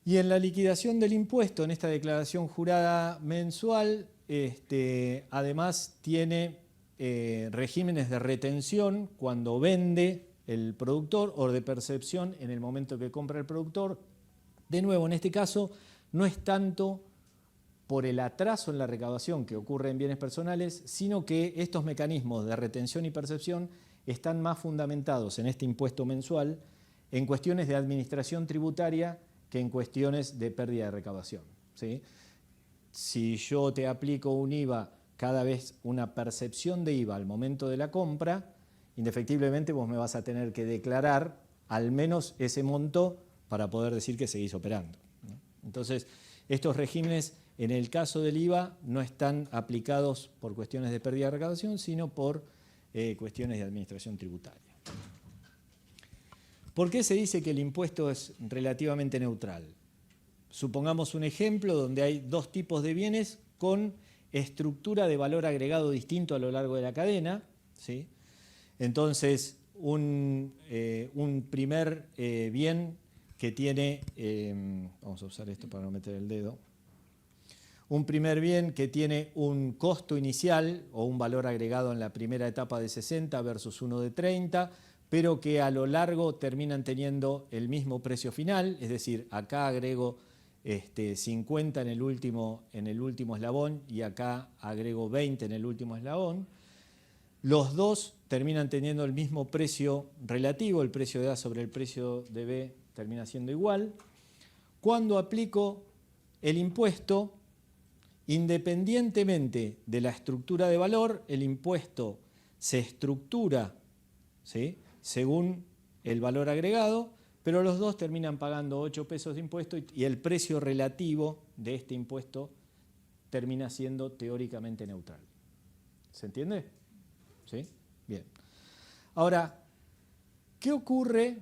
Y en la liquidación del impuesto, en esta declaración jurada mensual, además tiene regímenes de retención cuando vende el productor o de percepción en el momento que compra el productor. De nuevo, en este caso, no es tanto por el atraso en la recaudación que ocurre en bienes personales, sino que estos mecanismos de retención y percepción están más fundamentados en este impuesto mensual en cuestiones de administración tributaria que en cuestiones de pérdida de recaudación, ¿sí? Si yo te aplico un IVA cada vez una percepción de IVA al momento de la compra, indefectiblemente vos me vas a tener que declarar al menos ese monto para poder decir que seguís operando, ¿no? Entonces, estos regímenes en el caso del IVA no están aplicados por cuestiones de pérdida de recaudación, sino por cuestiones de administración tributaria. ¿Por qué se dice que el impuesto es relativamente neutral? Supongamos un ejemplo donde hay dos tipos de bienes con estructura de valor agregado distinto a lo largo de la cadena, ¿sí? Entonces, un primer bien que tiene, vamos a usar esto para no meter el dedo, un primer bien que tiene un costo inicial o un valor agregado en la primera etapa de 60 versus uno de 30, pero que a lo largo terminan teniendo el mismo precio final, es decir, acá agrego 50 en el último eslabón y acá agrego 20 en el último eslabón. Los dos terminan teniendo el mismo precio relativo, el precio de A sobre el precio de B termina siendo igual. Cuando aplico el impuesto, independientemente de la estructura de valor, el impuesto se estructura, ¿sí?, según el valor agregado, pero los dos terminan pagando 8 pesos de impuesto y el precio relativo de este impuesto termina siendo teóricamente neutral. ¿Se entiende? ¿Sí? Bien. Ahora, ¿qué ocurre?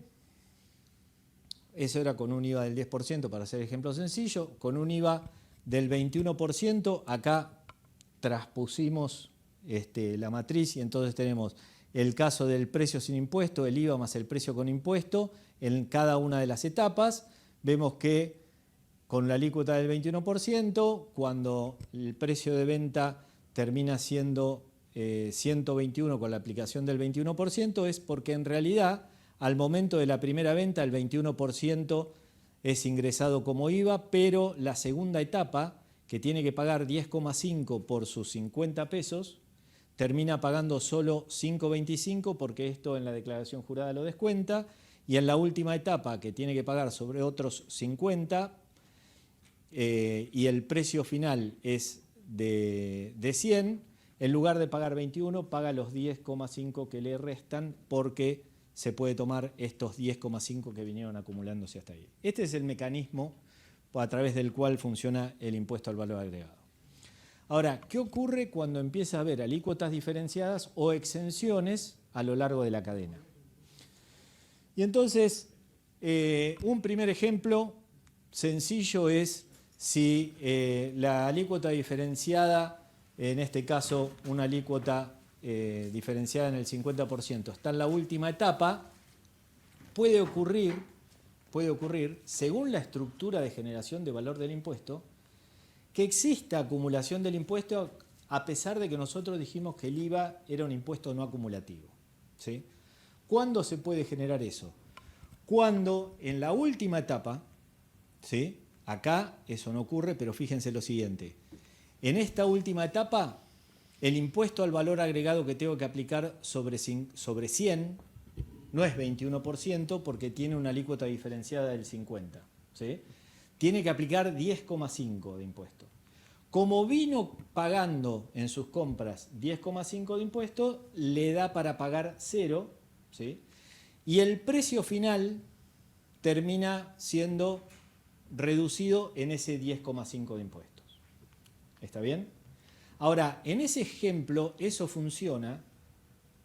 Eso era con un IVA del 10%, para hacer ejemplo sencillo. Con un IVA del 21%, acá transpusimos la matriz y entonces tenemos el caso del precio sin impuesto, el IVA más el precio con impuesto, en cada una de las etapas. Vemos que con la alícuota del 21%, cuando el precio de venta termina siendo 121 con la aplicación del 21%, es porque en realidad al momento de la primera venta el 21% es ingresado como IVA, pero la segunda etapa, que tiene que pagar 10,5 por sus 50 pesos, termina pagando solo 5,25 porque esto en la declaración jurada lo descuenta, y en la última etapa, que tiene que pagar sobre otros 50, y el precio final es de 100, en lugar de pagar 21, paga los 10,5 que le restan porque se puede tomar estos 10,5 que vinieron acumulándose hasta ahí. Este es el mecanismo a través del cual funciona el impuesto al valor agregado. Ahora, ¿qué ocurre cuando empieza a haber alícuotas diferenciadas o exenciones a lo largo de la cadena? Y entonces, un primer ejemplo sencillo es si la alícuota diferenciada, en este caso una alícuota diferenciada en el 50%, está en la última etapa, puede ocurrir, según la estructura de generación de valor del impuesto, que exista acumulación del impuesto a pesar de que nosotros dijimos que el IVA era un impuesto no acumulativo, ¿sí? ¿Cuándo se puede generar eso? Cuando en la última etapa, ¿sí? Acá eso no ocurre, pero fíjense lo siguiente. En esta última etapa, el impuesto al valor agregado que tengo que aplicar sobre 100 no es 21% porque tiene una alícuota diferenciada del 50%, ¿sí? Tiene que aplicar 10,5 de impuesto. Como vino pagando en sus compras 10,5 de impuesto, le da para pagar 0, ¿sí? Y el precio final termina siendo reducido en ese 10,5 de impuestos. ¿Está bien? Ahora, en ese ejemplo eso funciona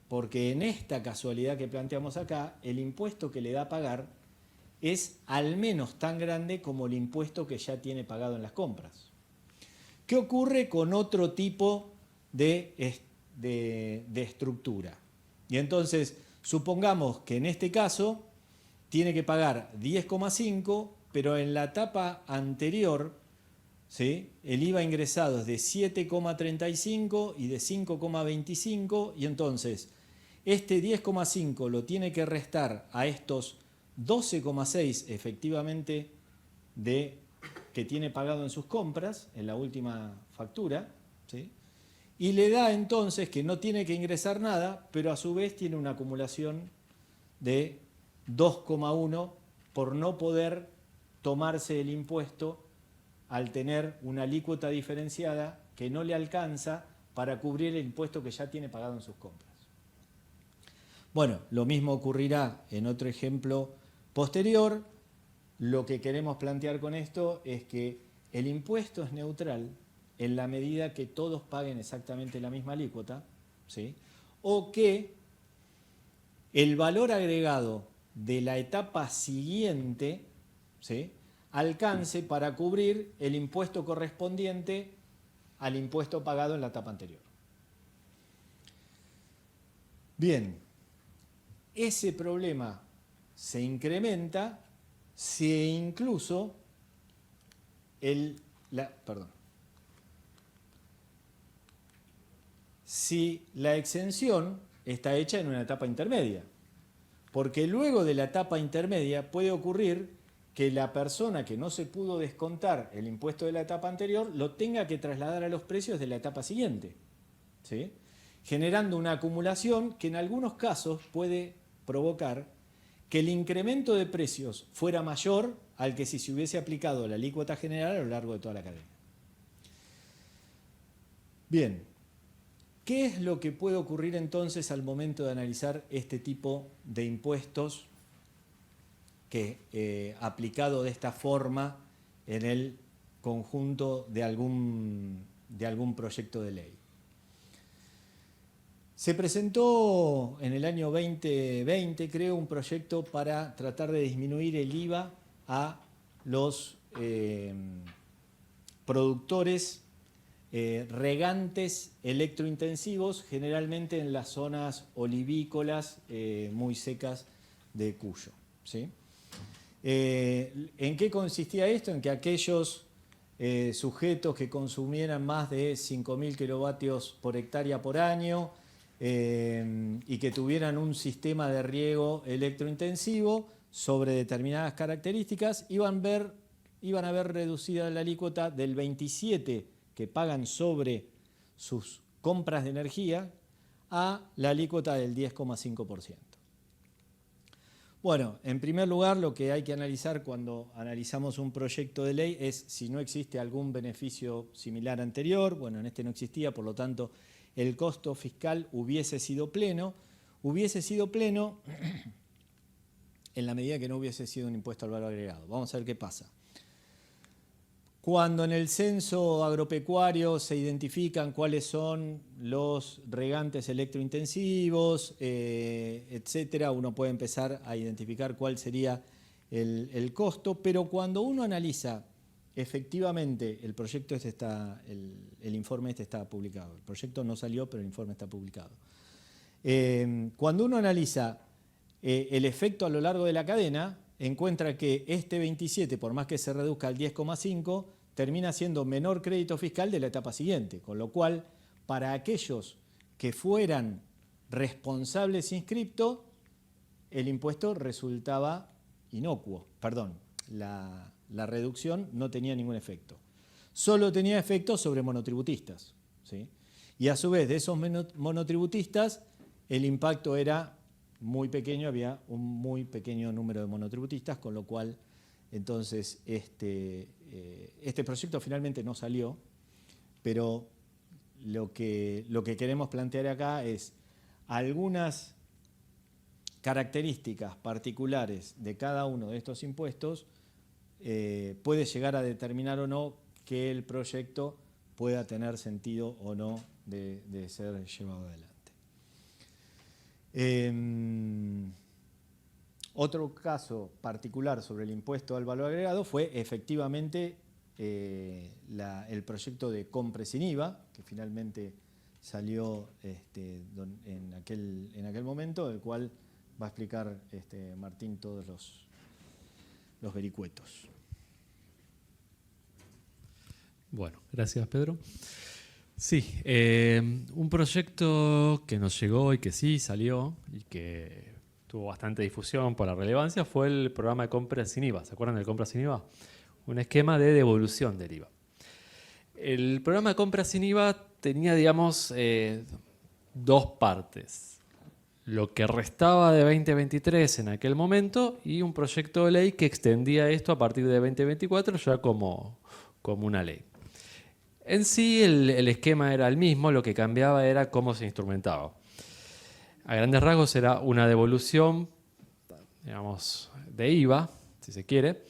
porque en esta casualidad que planteamos acá, el impuesto que le da a pagar es al menos tan grande como el impuesto que ya tiene pagado en las compras. ¿Qué ocurre con otro tipo de estructura? Y entonces, supongamos que en este caso tiene que pagar 10,5, pero en la etapa anterior, ¿sí?, el IVA ingresado es de 7,35 y de 5,25, y entonces este 10,5 lo tiene que restar a estos 12,6 efectivamente que tiene pagado en sus compras, en la última factura, ¿sí? Y le da entonces que no tiene que ingresar nada, pero a su vez tiene una acumulación de 2,1 por no poder tomarse el impuesto al tener una alícuota diferenciada que no le alcanza para cubrir el impuesto que ya tiene pagado en sus compras. Bueno, lo mismo ocurrirá en otro ejemplo posterior. Lo que queremos plantear con esto es que el impuesto es neutral en la medida que todos paguen exactamente la misma alícuota, ¿sí?, o que el valor agregado de la etapa siguiente, ¿sí?, alcance para cubrir el impuesto correspondiente al impuesto pagado en la etapa anterior. Bien, ese problema se incrementa si incluso si la exención está hecha en una etapa intermedia. Porque luego de la etapa intermedia puede ocurrir que la persona que no se pudo descontar el impuesto de la etapa anterior lo tenga que trasladar a los precios de la etapa siguiente, ¿sí?, generando una acumulación que en algunos casos puede provocar que el incremento de precios fuera mayor al que si se hubiese aplicado la alícuota general a lo largo de toda la cadena. Bien, ¿qué es lo que puede ocurrir entonces al momento de analizar este tipo de impuestos que aplicado de esta forma en el conjunto de algún proyecto de ley? Se presentó en el año 2020, creo, un proyecto para tratar de disminuir el IVA a los productores regantes electrointensivos, generalmente en las zonas olivícolas muy secas de Cuyo, ¿sí? ¿En qué consistía esto? En que aquellos sujetos que consumieran más de 5.000 kilovatios por hectárea por año y que tuvieran un sistema de riego electrointensivo sobre determinadas características, iban a ver reducida la alícuota del 27% que pagan sobre sus compras de energía a la alícuota del 10,5%. Bueno, en primer lugar, lo que hay que analizar cuando analizamos un proyecto de ley es si no existe algún beneficio similar anterior. Bueno, en este no existía, por lo tanto, el costo fiscal hubiese sido pleno. Hubiese sido pleno en la medida que no hubiese sido un impuesto al valor agregado. Vamos a ver qué pasa. Cuando en el censo agropecuario se identifican cuáles son los regantes electrointensivos, etcétera, uno puede empezar a identificar cuál sería el costo, pero cuando uno analiza efectivamente, el proyecto este está, el informe este está publicado. El proyecto no salió, pero el informe está publicado. Cuando uno analiza el efecto a lo largo de la cadena, encuentra que este 27, por más que se reduzca al 10,5, termina siendo menor crédito fiscal de la etapa siguiente, con lo cual, para aquellos que fueran responsables inscriptos, el impuesto resultaba inocuo, perdón, la reducción no tenía ningún efecto. Solo tenía efecto sobre monotributistas, ¿sí? Y a su vez, de esos monotributistas, el impacto era muy pequeño, había un muy pequeño número de monotributistas, con lo cual, entonces, este proyecto finalmente no salió, pero lo que queremos plantear acá es algunas características particulares de cada uno de estos impuestos puede llegar a determinar o no que el proyecto pueda tener sentido o no de ser llevado adelante. Otro caso particular sobre el impuesto al valor agregado fue efectivamente el proyecto de compra sin IVA, que finalmente salió en aquel momento, del cual va a explicar Martín todos los vericuetos. Bueno, gracias Pedro. Sí, un proyecto que nos llegó y que sí salió y que tuvo bastante difusión por la relevancia fue el programa de compra sin IVA. ¿Se acuerdan del compra sin IVA? Un esquema de devolución del IVA. El programa de compra sin IVA tenía, digamos, dos partes. Lo que restaba de 2023 en aquel momento y un proyecto de ley que extendía esto a partir de 2024 ya como una ley. En sí el esquema era el mismo, lo que cambiaba era cómo se instrumentaba. A grandes rasgos era una devolución, digamos, de IVA, si se quiere.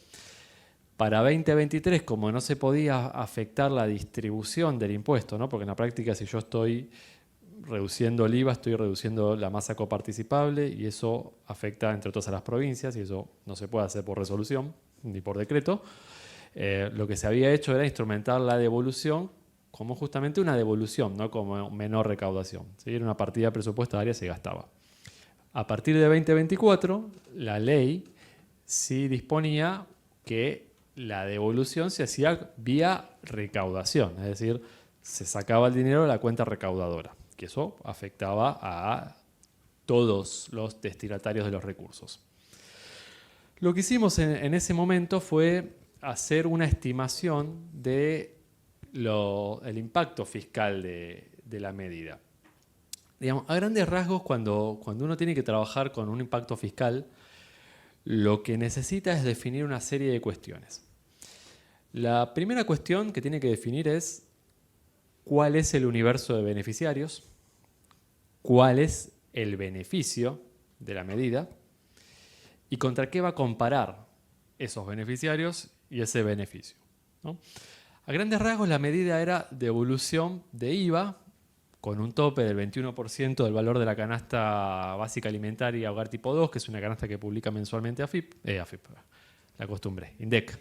Para 2023, como no se podía afectar la distribución del impuesto, ¿no? Porque en la práctica si yo estoy reduciendo el IVA, estoy reduciendo la masa coparticipable y eso afecta entre otras a las provincias y eso no se puede hacer por resolución ni por decreto. Lo que se había hecho era instrumentar la devolución como justamente una devolución, no como menor recaudación. ¿Sí? Era una partida presupuestaria, se gastaba. A partir de 2024, la ley sí disponía que la devolución se hacía vía recaudación, es decir, se sacaba el dinero de la cuenta recaudadora, que eso afectaba a todos los destinatarios de los recursos. Lo que hicimos en ese momento fue hacer una estimación del impacto fiscal de la medida. Digamos, a grandes rasgos, cuando uno tiene que trabajar con un impacto fiscal, lo que necesita es definir una serie de cuestiones. La primera cuestión que tiene que definir es cuál es el universo de beneficiarios, cuál es el beneficio de la medida y contra qué va a comparar esos beneficiarios y ese beneficio, ¿no? A grandes rasgos la medida era devolución de IVA con un tope del 21% del valor de la canasta básica alimentaria Hogar Tipo 2, que es una canasta que publica mensualmente AFIP, la costumbre, INDEC.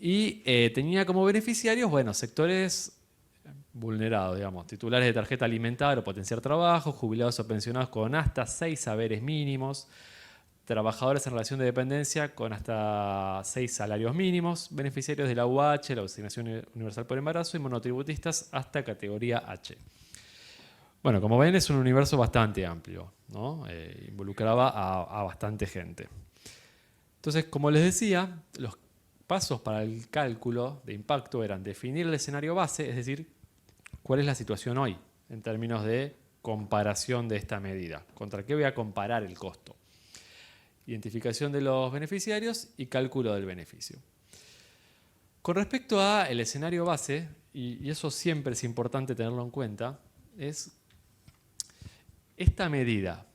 Y tenía como beneficiarios, bueno, sectores vulnerados, digamos, titulares de tarjeta alimentar o potenciar trabajo, jubilados o pensionados con hasta 6 saberes mínimos, trabajadores en relación de dependencia con hasta 6 salarios mínimos, beneficiarios de la UH, la Asignación Universal por Embarazo, y monotributistas hasta categoría H. Bueno, como ven, es un universo bastante amplio, ¿no? Involucraba a bastante gente. Entonces, como les decía, los pasos para el cálculo de impacto eran definir el escenario base, es decir, cuál es la situación hoy en términos de comparación de esta medida. ¿Contra qué voy a comparar el costo? Identificación de los beneficiarios y cálculo del beneficio. Con respecto al escenario base, y eso siempre es importante tenerlo en cuenta, es esta medida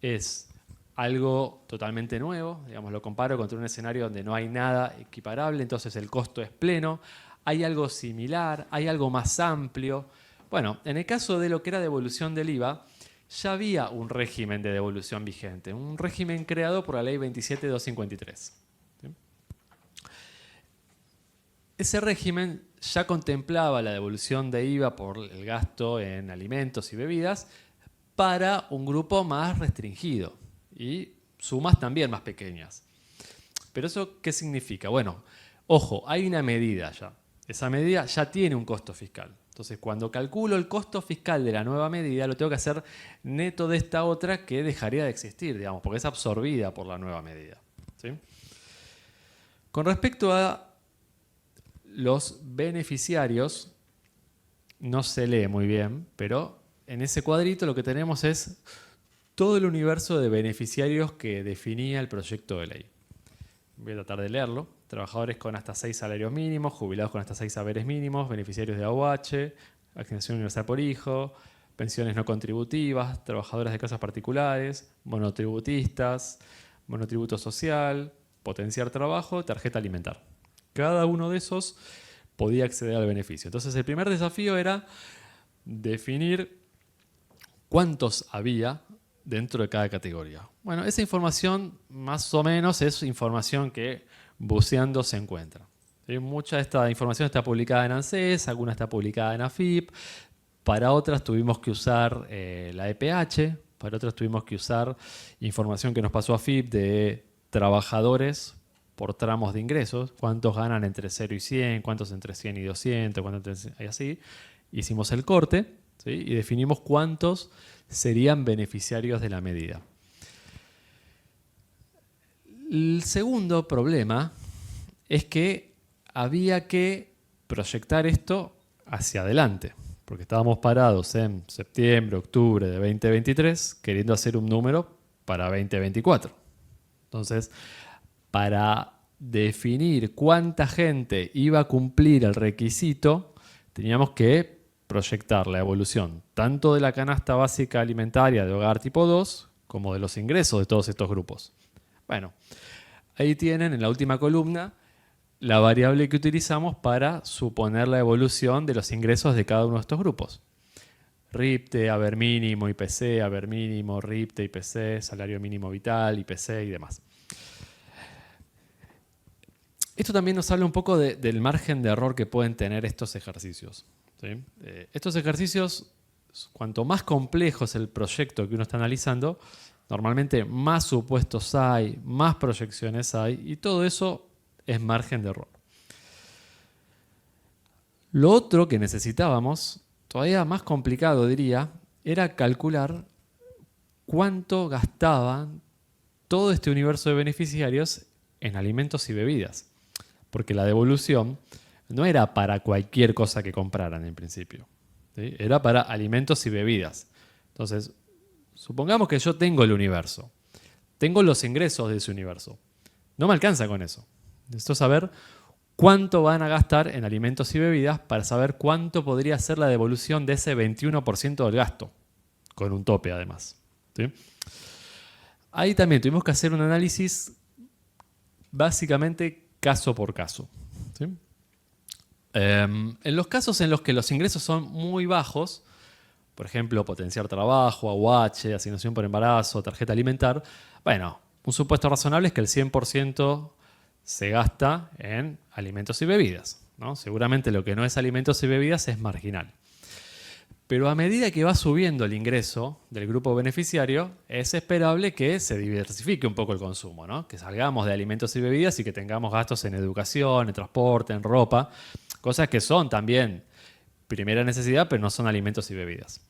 es algo totalmente nuevo, digamos, lo comparo contra un escenario donde no hay nada equiparable, entonces el costo es pleno, hay algo similar, hay algo más amplio. Bueno, en el caso de lo que era devolución del IVA, ya había un régimen de devolución vigente, un régimen creado por la Ley 27.253. ¿Sí? Ese régimen ya contemplaba la devolución de IVA por el gasto en alimentos y bebidas para un grupo más restringido y sumas también más pequeñas. ¿Pero eso qué significa? Bueno, ojo, hay una medida ya. Esa medida ya tiene un costo fiscal. Entonces, cuando calculo el costo fiscal de la nueva medida, lo tengo que hacer neto de esta otra que dejaría de existir, digamos, porque es absorbida por la nueva medida. ¿Sí? Con respecto a los beneficiarios, no se lee muy bien, pero en ese cuadrito lo que tenemos es todo el universo de beneficiarios que definía el proyecto de ley. Voy a tratar de leerlo. Trabajadores con hasta 6 salarios mínimos, jubilados con hasta 6 saberes mínimos, beneficiarios de AUH, Asignación Universal por Hijo, pensiones no contributivas, trabajadoras de casas particulares, monotributistas, monotributo social, potenciar trabajo, tarjeta alimentar. Cada uno de esos podía acceder al beneficio. Entonces el primer desafío era definir cuántos había dentro de cada categoría. Bueno, esa información más o menos es información que buceando se encuentra. ¿Sí? Mucha de esta información está publicada en ANSES, alguna está publicada en AFIP, para otras tuvimos que usar la EPH, para otras tuvimos que usar información que nos pasó AFIP de trabajadores por tramos de ingresos, cuántos ganan entre 0 y 100, cuántos entre 100 y 200, cuántos entre, y así. Hicimos el corte, ¿sí? Y definimos cuántos serían beneficiarios de la medida. El segundo problema es que había que proyectar esto hacia adelante, porque estábamos parados en septiembre, octubre de 2023, queriendo hacer un número para 2024. Entonces, para definir cuánta gente iba a cumplir el requisito, teníamos que proyectar la evolución tanto de la canasta básica alimentaria de hogar tipo 2 como de los ingresos de todos estos grupos. Bueno, ahí tienen en la última columna la variable que utilizamos para suponer la evolución de los ingresos de cada uno de estos grupos. RIPTE, haber mínimo, IPC, haber mínimo, RIPTE, IPC, salario mínimo vital, IPC y demás. Esto también nos habla un poco del margen de error que pueden tener estos ejercicios. ¿Sí? Estos ejercicios, cuanto más complejo es el proyecto que uno está analizando, normalmente más supuestos hay, más proyecciones hay, y todo eso es margen de error. Lo otro que necesitábamos, todavía más complicado diría, era calcular cuánto gastaban todo este universo de beneficiarios en alimentos y bebidas. Porque la devolución no era para cualquier cosa que compraran en principio, ¿sí? Era para alimentos y bebidas. Entonces, supongamos que yo tengo el universo, tengo los ingresos de ese universo. No me alcanza con eso. Necesito saber cuánto van a gastar en alimentos y bebidas para saber cuánto podría ser la devolución de ese 21% del gasto, con un tope además. ¿Sí? Ahí también tuvimos que hacer un análisis básicamente caso por caso. ¿Sí? En los casos en los que los ingresos son muy bajos, por ejemplo, potenciar trabajo, AUH, asignación por embarazo, tarjeta alimentar, bueno, un supuesto razonable es que el 100% se gasta en alimentos y bebidas. ¿no? Seguramente lo que no es alimentos y bebidas es marginal. Pero a medida que va subiendo el ingreso del grupo beneficiario, es esperable que se diversifique un poco el consumo, ¿no? Que salgamos de alimentos y bebidas y que tengamos gastos en educación, en transporte, en ropa, cosas que son también primera necesidad, pero no son alimentos y bebidas.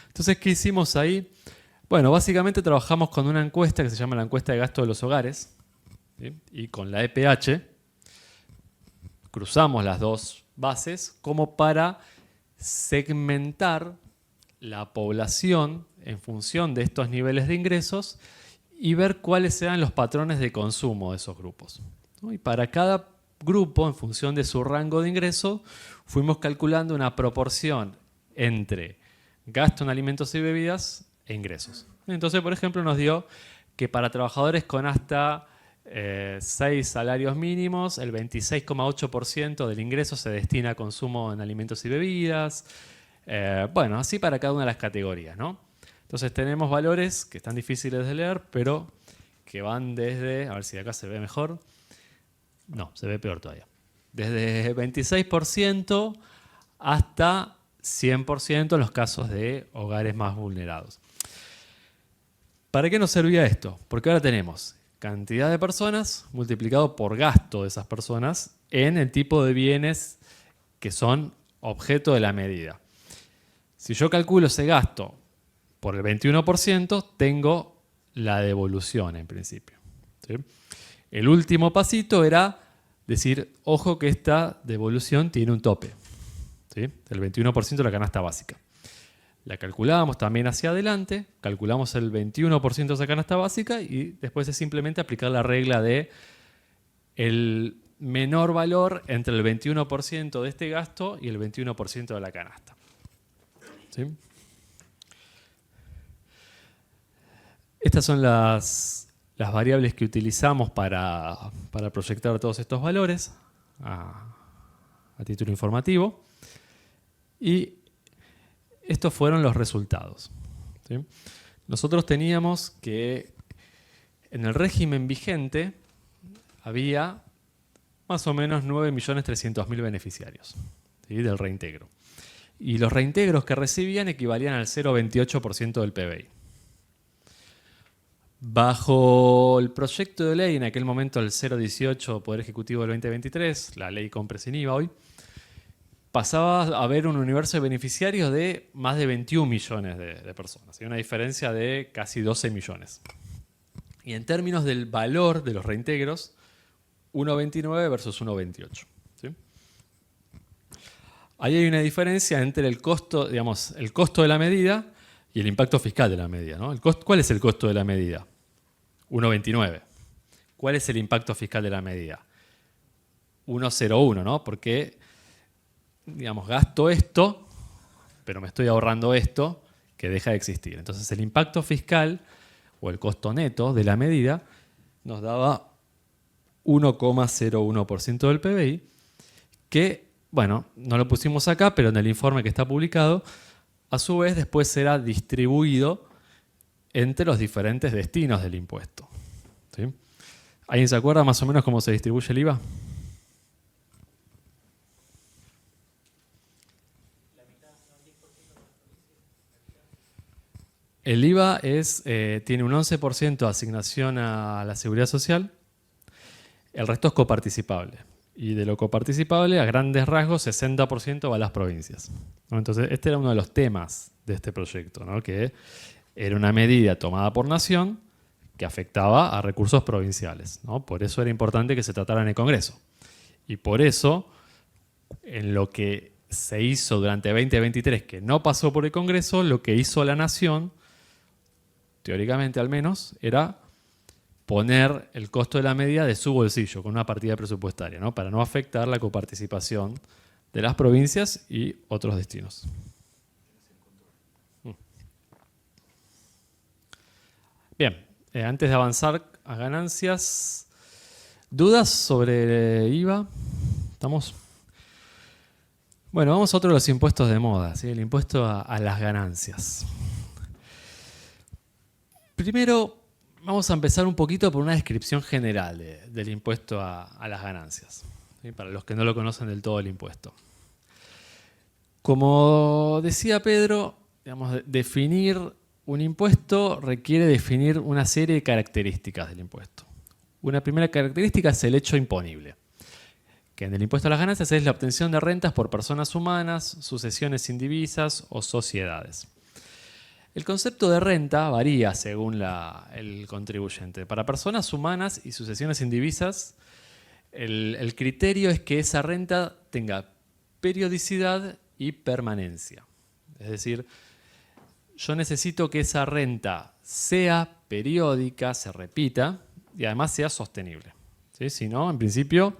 Entonces, ¿qué hicimos ahí? Bueno, básicamente trabajamos con una encuesta que se llama la encuesta de gasto de los hogares, ¿sí? Y con la EPH cruzamos las dos bases como para segmentar la población en función de estos niveles de ingresos y ver cuáles sean los patrones de consumo de esos grupos, ¿no? Y para cada grupo, en función de su rango de ingreso, fuimos calculando una proporción entre gasto en alimentos y bebidas e ingresos. Entonces, por ejemplo, nos dio que para trabajadores con hasta 6 salarios mínimos, el 26,8% del ingreso se destina a consumo en alimentos y bebidas. Bueno, así para cada una de las categorías, ¿no? Entonces tenemos valores que están difíciles de leer, pero que van desde, a ver si de acá se ve mejor. No, se ve peor todavía. Desde 26% hasta 100% en los casos de hogares más vulnerados. ¿Para qué nos servía esto? Porque ahora tenemos cantidad de personas multiplicado por gasto de esas personas en el tipo de bienes que son objeto de la medida. Si yo calculo ese gasto por el 21%, tengo la devolución en principio, ¿sí? El último pasito era decir, ojo que esta devolución tiene un tope, ¿sí? El 21% de la canasta básica. La calculábamos también hacia adelante, calculamos el 21% de esa canasta básica y después es simplemente aplicar la regla de el menor valor entre el 21% de este gasto y el 21% de la canasta, ¿sí? Estas son las variables que utilizamos para proyectar todos estos valores a título informativo. Y estos fueron los resultados, ¿sí? Nosotros teníamos que en el régimen vigente había más o menos 9.300.000 beneficiarios, ¿sí? Del reintegro. Y los reintegros que recibían equivalían al 0,28% del PBI. Bajo el proyecto de ley, en aquel momento el 018 Poder Ejecutivo del 2023, la ley Compre sin IVA hoy, pasaba a haber un universo de beneficiarios de más de 21 millones de personas. Hay una diferencia de casi 12 millones. Y en términos del valor de los reintegros, 1,29 versus 1,28. ¿Sí? Ahí hay una diferencia entre el costo, digamos, el costo de la medida y el impacto fiscal de la medida, ¿no? ¿Cuál es el costo de la medida? 1,29. ¿Cuál es el impacto fiscal de la medida? 1,01, ¿no? Porque, digamos, gasto esto, pero me estoy ahorrando esto que deja de existir. Entonces el impacto fiscal o el costo neto de la medida nos daba 1,01% del PBI, que, bueno, no lo pusimos acá, pero en el informe que está publicado, a su vez después será distribuido entre los diferentes destinos del impuesto, ¿sí? ¿Alguien se acuerda más o menos cómo se distribuye el IVA? El IVA tiene un 11% de asignación a la seguridad social, el resto es coparticipable. Y de lo coparticipable, a grandes rasgos, 60% va a las provincias, ¿no? Entonces, este era uno de los temas de este proyecto, ¿no? Que era una medida tomada por nación que afectaba a recursos provinciales, ¿no? Por eso era importante que se tratara en el Congreso. Y por eso, en lo que se hizo durante 2023, que no pasó por el Congreso, lo que hizo la nación, teóricamente al menos, era poner el costo de la medida de su bolsillo con una partida presupuestaria, ¿no? Para no afectar la coparticipación de las provincias y otros destinos. Bien, antes de avanzar a ganancias, ¿dudas sobre IVA? ¿Estamos? Bueno, vamos a otro de los impuestos de moda, ¿sí? El impuesto a las ganancias. Primero, vamos a empezar un poquito por una descripción general del impuesto a las ganancias. ¿sí? Para los que no lo conocen del todo el impuesto. Como decía Pedro, digamos, definir un impuesto requiere definir una serie de características del impuesto. Una primera característica es el hecho imponible, que en el impuesto a las ganancias es la obtención de rentas por personas humanas, sucesiones indivisas o sociedades. El concepto de renta varía según el contribuyente. Para personas humanas y sucesiones indivisas, el criterio es que esa renta tenga periodicidad y permanencia. Es decir, yo necesito que esa renta sea periódica, se repita y además sea sostenible. ¿Sí? Si no, en principio,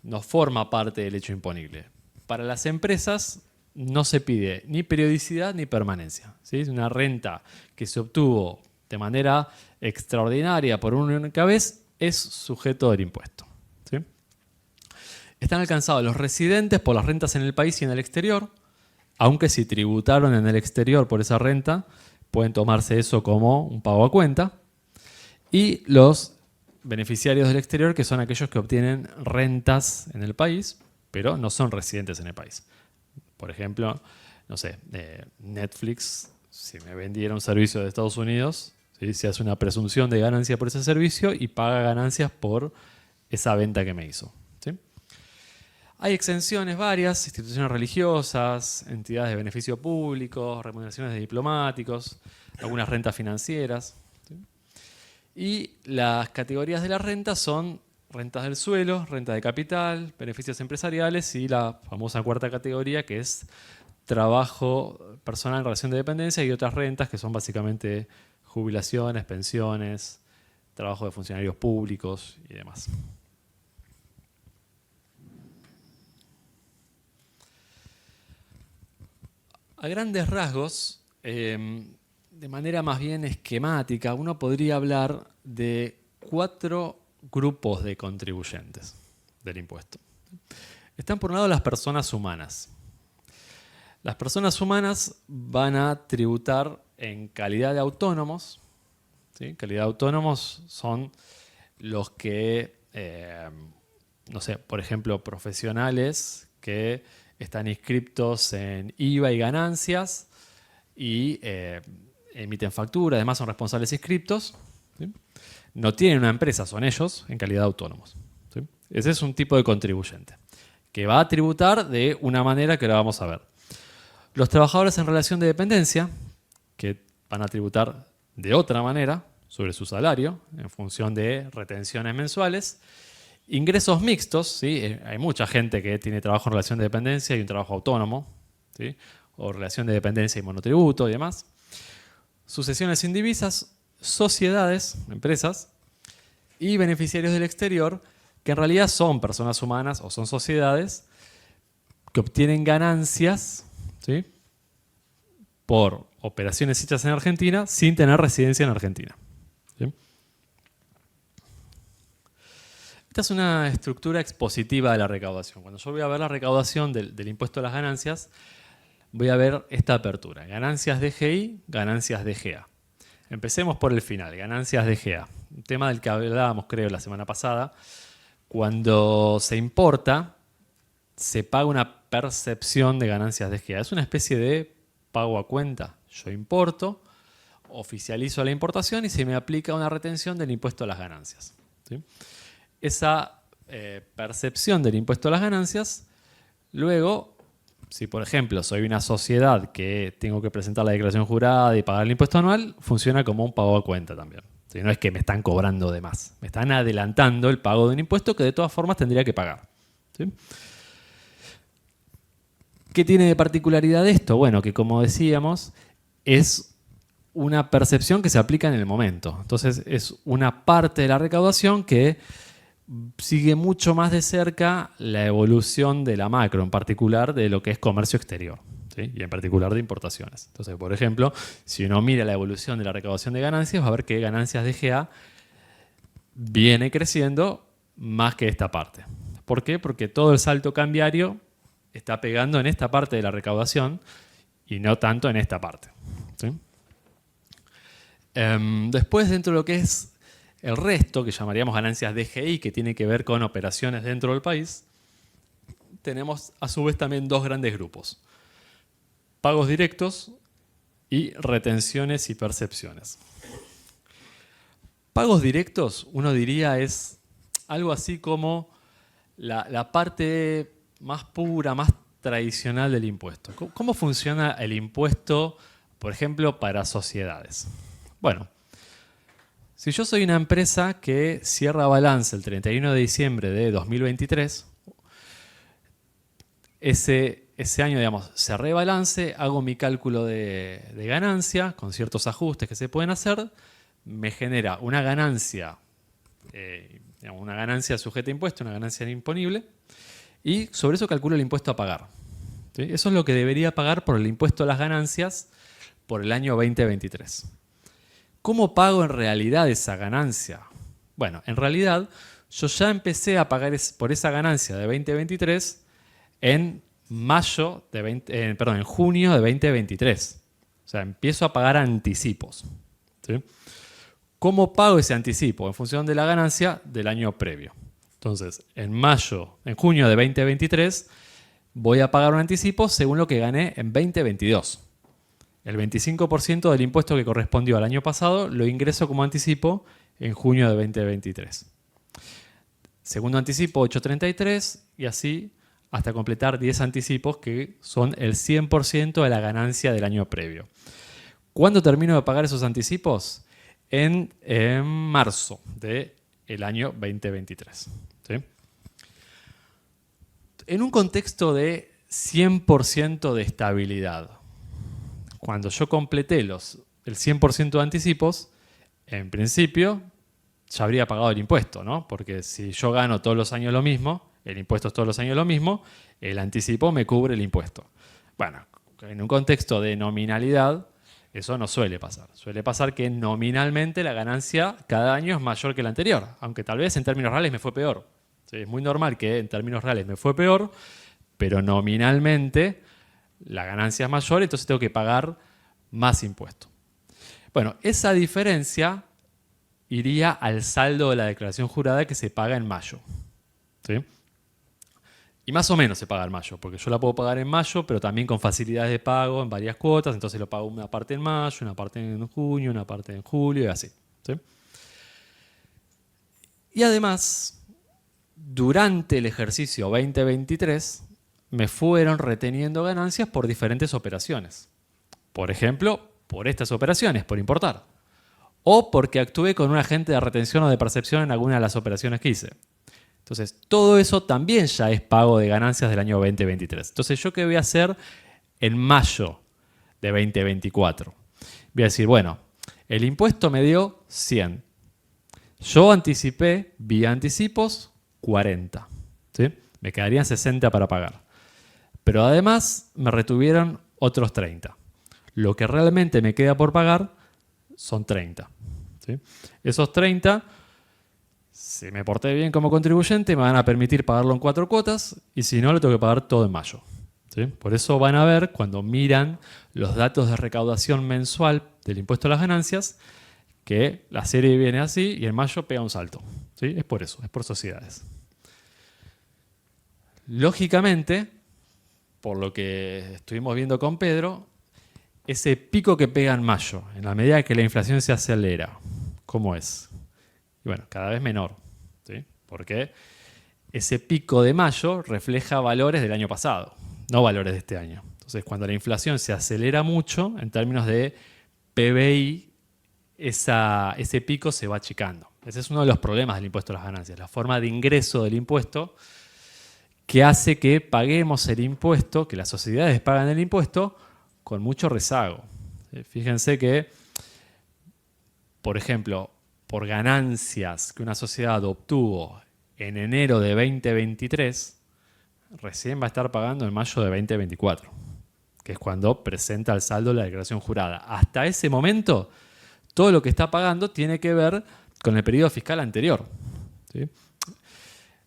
no forma parte del hecho imponible. Para las empresas no se pide ni periodicidad ni permanencia. ¿Sí? Una renta que se obtuvo de manera extraordinaria por una única vez es sujeto del impuesto. ¿Sí? Están alcanzados los residentes por las rentas en el país y en el exterior, aunque si tributaron en el exterior por esa renta, pueden tomarse eso como un pago a cuenta. Y los beneficiarios del exterior, que son aquellos que obtienen rentas en el país, pero no son residentes en el país. Por ejemplo, no sé, Netflix, si me vendiera un servicio de Estados Unidos, ¿sí? Se hace una presunción de ganancia por ese servicio y paga ganancias por esa venta que me hizo. ¿Sí? Hay exenciones varias, instituciones religiosas, entidades de beneficio público, remuneraciones de diplomáticos, algunas rentas financieras. ¿Sí? Y las categorías de la renta son rentas del suelo, renta de capital, beneficios empresariales y la famosa cuarta categoría que es trabajo personal en relación de dependencia y otras rentas que son básicamente jubilaciones, pensiones, trabajo de funcionarios públicos y demás. A grandes rasgos, de manera más bien esquemática, uno podría hablar de 4 grupos de contribuyentes del impuesto. Están por un lado las personas humanas. Las personas humanas van a tributar en calidad de autónomos. ¿Sí? Calidad de autónomos son los que, no sé, por ejemplo, profesionales que están inscriptos en IVA y ganancias y emiten factura, además son responsables inscriptos. ¿Sí? No tienen una empresa, son ellos en calidad de autónomos. ¿Sí? Ese es un tipo de contribuyente que va a tributar de una manera que ahora vamos a ver. Los trabajadores en relación de dependencia, que van a tributar de otra manera sobre su salario en función de retenciones mensuales. Ingresos mixtos, ¿sí? Hay mucha gente que tiene trabajo en relación de dependencia y un trabajo autónomo, ¿sí? O relación de dependencia y monotributo y demás. Sucesiones indivisas, sociedades, empresas, y beneficiarios del exterior, que en realidad son personas humanas o son sociedades que obtienen ganancias, ¿sí? Por operaciones hechas en Argentina sin tener residencia en Argentina. ¿Sí? Esta es una estructura expositiva de la recaudación. Cuando yo voy a ver la recaudación del impuesto a las ganancias, voy a ver esta apertura. Ganancias DGI, ganancias DGA. Empecemos por el final, ganancias DGA. Un tema del que hablábamos, creo, la semana pasada. Cuando se importa, se paga una percepción de ganancias DGA. Es una especie de pago a cuenta. Yo importo, oficializo la importación y se me aplica una retención del impuesto a las ganancias. ¿Sí? Esa percepción del impuesto a las ganancias, luego, si por ejemplo soy una sociedad que tengo que presentar la declaración jurada y pagar el impuesto anual, funciona como un pago a cuenta también. ¿Sí? No es que me están cobrando de más, me están adelantando el pago de un impuesto que de todas formas tendría que pagar. ¿Sí? ¿Qué tiene de particularidad esto? Bueno, que como decíamos, es una percepción que se aplica en el momento. Entonces es una parte de la recaudación que sigue mucho más de cerca la evolución de la macro, en particular de lo que es comercio exterior, ¿sí? Y en particular de importaciones. Entonces, por ejemplo, si uno mira la evolución de la recaudación de ganancias, va a ver que ganancias DGA viene creciendo más que esta parte. ¿Por qué? Porque todo el salto cambiario está pegando en esta parte de la recaudación y no tanto en esta parte. ¿Sí? Después, dentro de lo que es el resto, que llamaríamos ganancias DGI, que tiene que ver con operaciones dentro del país, tenemos a su vez también dos grandes grupos. Pagos directos y retenciones y percepciones. Pagos directos, uno diría, es algo así como la parte más pura, más tradicional del impuesto. ¿Cómo funciona el impuesto, por ejemplo, para sociedades? Bueno, si yo soy una empresa que cierra balance el 31 de diciembre de 2023, ese año, digamos, cerré balance, hago mi cálculo de ganancia con ciertos ajustes que se pueden hacer, me genera una ganancia, una ganancia sujeta a impuesto, una ganancia imponible, y sobre eso calculo el impuesto a pagar. ¿Sí? Eso es lo que debería pagar por el impuesto a las ganancias por el año 2023. ¿Cómo pago en realidad esa ganancia? Bueno, en realidad yo ya empecé a pagar por esa ganancia de 2023 en junio de 2023. O sea, empiezo a pagar anticipos. ¿Sí? ¿Cómo pago ese anticipo? En función de la ganancia del año previo. Entonces, en junio de 2023, voy a pagar un anticipo según lo que gané en 2022. El 25% del impuesto que correspondió al año pasado lo ingreso como anticipo en junio de 2023. Segundo anticipo, 8.33, y así hasta completar 10 anticipos que son el 100% de la ganancia del año previo. ¿Cuándo termino de pagar esos anticipos? En marzo del año 2023. ¿Sí? En un contexto de 100% de estabilidad, cuando yo completé el 100% de anticipos, en principio ya habría pagado el impuesto, ¿no? Porque si yo gano todos los años lo mismo, el impuesto es todos los años lo mismo, el anticipo me cubre el impuesto. Bueno, en un contexto de nominalidad, eso no suele pasar. Suele pasar que nominalmente la ganancia cada año es mayor que la anterior, aunque tal vez en términos reales me fue peor. Sí, es muy normal que en términos reales me fue peor, pero nominalmente la ganancia es mayor, entonces tengo que pagar más impuesto. Bueno, esa diferencia iría al saldo de la declaración jurada que se paga en mayo. ¿Sí? Y más o menos se paga en mayo, porque yo la puedo pagar en mayo, pero también con facilidades de pago en varias cuotas, entonces lo pago una parte en mayo, una parte en junio, una parte en julio y así. ¿Sí? Y además, durante el ejercicio 2023, me fueron reteniendo ganancias por diferentes operaciones. Por ejemplo, por estas operaciones, por importar. O porque actué con un agente de retención o de percepción en alguna de las operaciones que hice. Entonces, todo eso también ya es pago de ganancias del año 2023. Entonces, ¿yo qué voy a hacer en mayo de 2024? Voy a decir, bueno, el impuesto me dio 100. Yo anticipé, vía anticipos, 40. ¿Sí? Me quedarían 60 para pagar. Pero además me retuvieron otros 30. Lo que realmente me queda por pagar son 30. ¿Sí? Esos 30... si me porté bien como contribuyente, me van a permitir pagarlo en 4 cuotas y si no, lo tengo que pagar todo en mayo. ¿Sí? Por eso van a ver, cuando miran los datos de recaudación mensual del impuesto a las ganancias, que la serie viene así y en mayo pega un salto. ¿Sí? Es por eso, es por sociedades. Lógicamente, por lo que estuvimos viendo con Pedro, ese pico que pega en mayo, en la medida que la inflación se acelera, ¿cómo es? Y bueno, cada vez menor, ¿sí? Porque ese pico de mayo refleja valores del año pasado, no valores de este año. Entonces, cuando la inflación se acelera mucho, en términos de PBI, ese pico se va achicando. Ese es uno de los problemas del impuesto a las ganancias, la forma de ingreso del impuesto que hace que paguemos el impuesto, que las sociedades pagan el impuesto con mucho rezago. Fíjense que, por ejemplo, por ganancias que una sociedad obtuvo en enero de 2023, recién va a estar pagando en mayo de 2024, que es cuando presenta el saldo de la declaración jurada. Hasta ese momento, todo lo que está pagando tiene que ver con el periodo fiscal anterior. ¿Sí?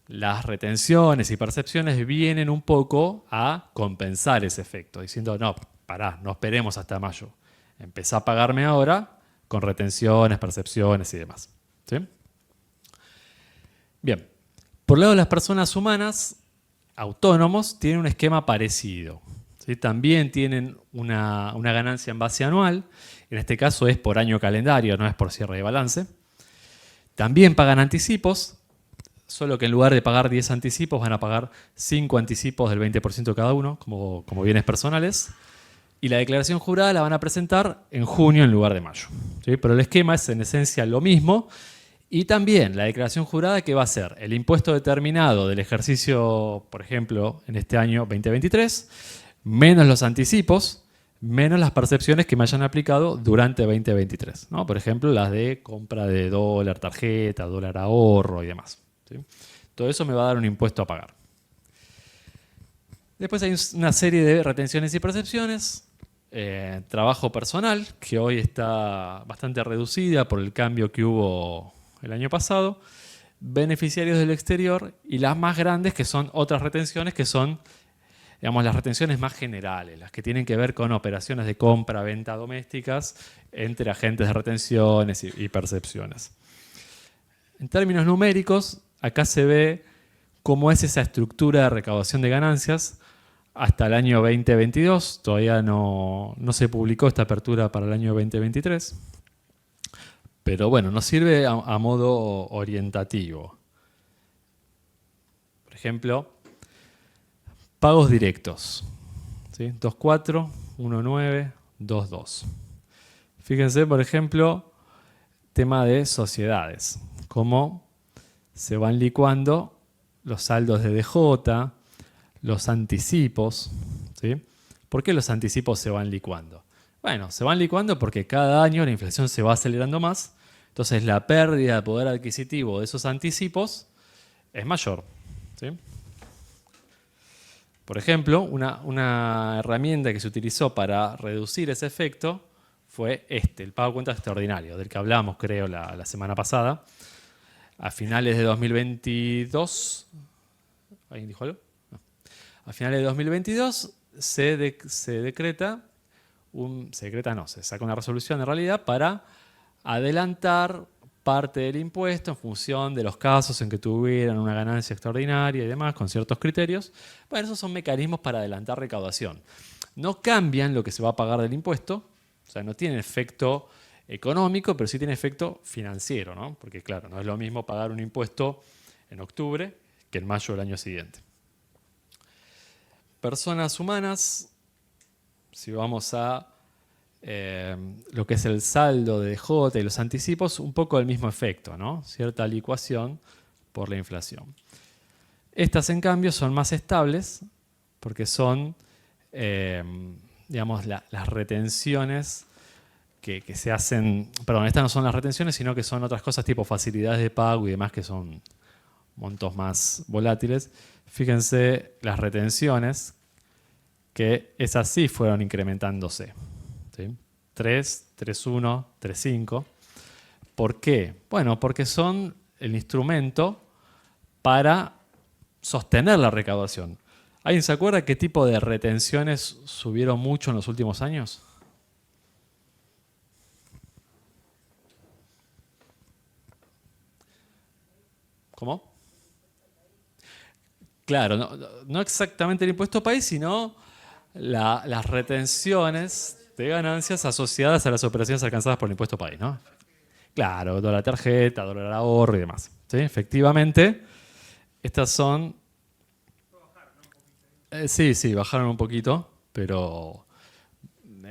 Las retenciones y percepciones vienen un poco a compensar ese efecto, diciendo, no, pará, no esperemos hasta mayo. Empezá a pagarme ahora con retenciones, percepciones y demás. ¿Sí? Bien, por el lado de las personas humanas, autónomos tienen un esquema parecido. ¿Sí? También tienen una ganancia en base anual. En este caso es por año calendario, no es por cierre de balance. También pagan anticipos, solo que en lugar de pagar 10 anticipos van a pagar 5 anticipos del 20% cada uno, como bienes personales. Y la declaración jurada la van a presentar en junio en lugar de mayo. ¿Sí? Pero el esquema es en esencia lo mismo. Y también la declaración jurada, que va a ser el impuesto determinado del ejercicio, por ejemplo, en este año 2023, menos los anticipos, menos las percepciones que me hayan aplicado durante 2023. ¿No? Por ejemplo, las de compra de dólar, tarjeta, dólar ahorro y demás. ¿Sí? Todo eso me va a dar un impuesto a pagar. Después hay una serie de retenciones y percepciones. Trabajo personal, que hoy está bastante reducida por el cambio que hubo el año pasado. Beneficiarios del exterior y las más grandes, que son otras retenciones, que son, digamos, las retenciones más generales, las que tienen que ver con operaciones de compra-venta domésticas entre agentes de retenciones y percepciones. En términos numéricos, acá se ve cómo es esa estructura de recaudación de ganancias hasta el año 2022. Todavía no se publicó esta apertura para el año 2023. Pero bueno, nos sirve a modo orientativo. Por ejemplo, pagos directos. ¿Sí? 2.4, 1.9, 2.2. Fíjense, por ejemplo, tema de sociedades. Cómo se van licuando los saldos de DJ, los anticipos. ¿Sí? ¿Por qué los anticipos se van licuando? Bueno, se van licuando porque cada año la inflación se va acelerando más, entonces la pérdida de poder adquisitivo de esos anticipos es mayor. ¿Sí? Por ejemplo, una herramienta que se utilizó para reducir ese efecto fue el pago de cuentas extraordinario, del que hablamos, creo, la semana pasada. A finales de 2022... ¿Alguien dijo algo? No. A finales de 2022 se decreta... se saca una resolución en realidad para adelantar parte del impuesto en función de los casos en que tuvieran una ganancia extraordinaria y demás, con ciertos criterios. Bueno, esos son mecanismos para adelantar recaudación. No cambian lo que se va a pagar del impuesto, o sea, no tienen efecto económico, pero sí tiene efecto financiero, ¿no? Porque claro, no es lo mismo pagar un impuesto en octubre que en mayo del año siguiente. Personas humanas. Si vamos a lo que es el saldo de DJ y los anticipos, un poco el mismo efecto, ¿no? Cierta licuación por la inflación. Estas, en cambio, son más estables porque son, digamos, las retenciones que se hacen. Perdón, estas no son las retenciones, sino que son otras cosas tipo facilidades de pago y demás, que son montos más volátiles. Fíjense las retenciones, que esas sí fueron incrementándose. ¿Sí? 3, 3.1, 3.5. ¿Por qué? Bueno, porque son el instrumento para sostener la recaudación. ¿Alguien se acuerda qué tipo de retenciones subieron mucho en los últimos años? ¿Cómo? Claro, no exactamente el impuesto país, sino las retenciones de ganancias asociadas a las operaciones alcanzadas por el impuesto país, ¿no? Claro, dólar tarjeta, dólar ahorro y demás. ¿Sí? Efectivamente, estas son... sí, bajaron un poquito, pero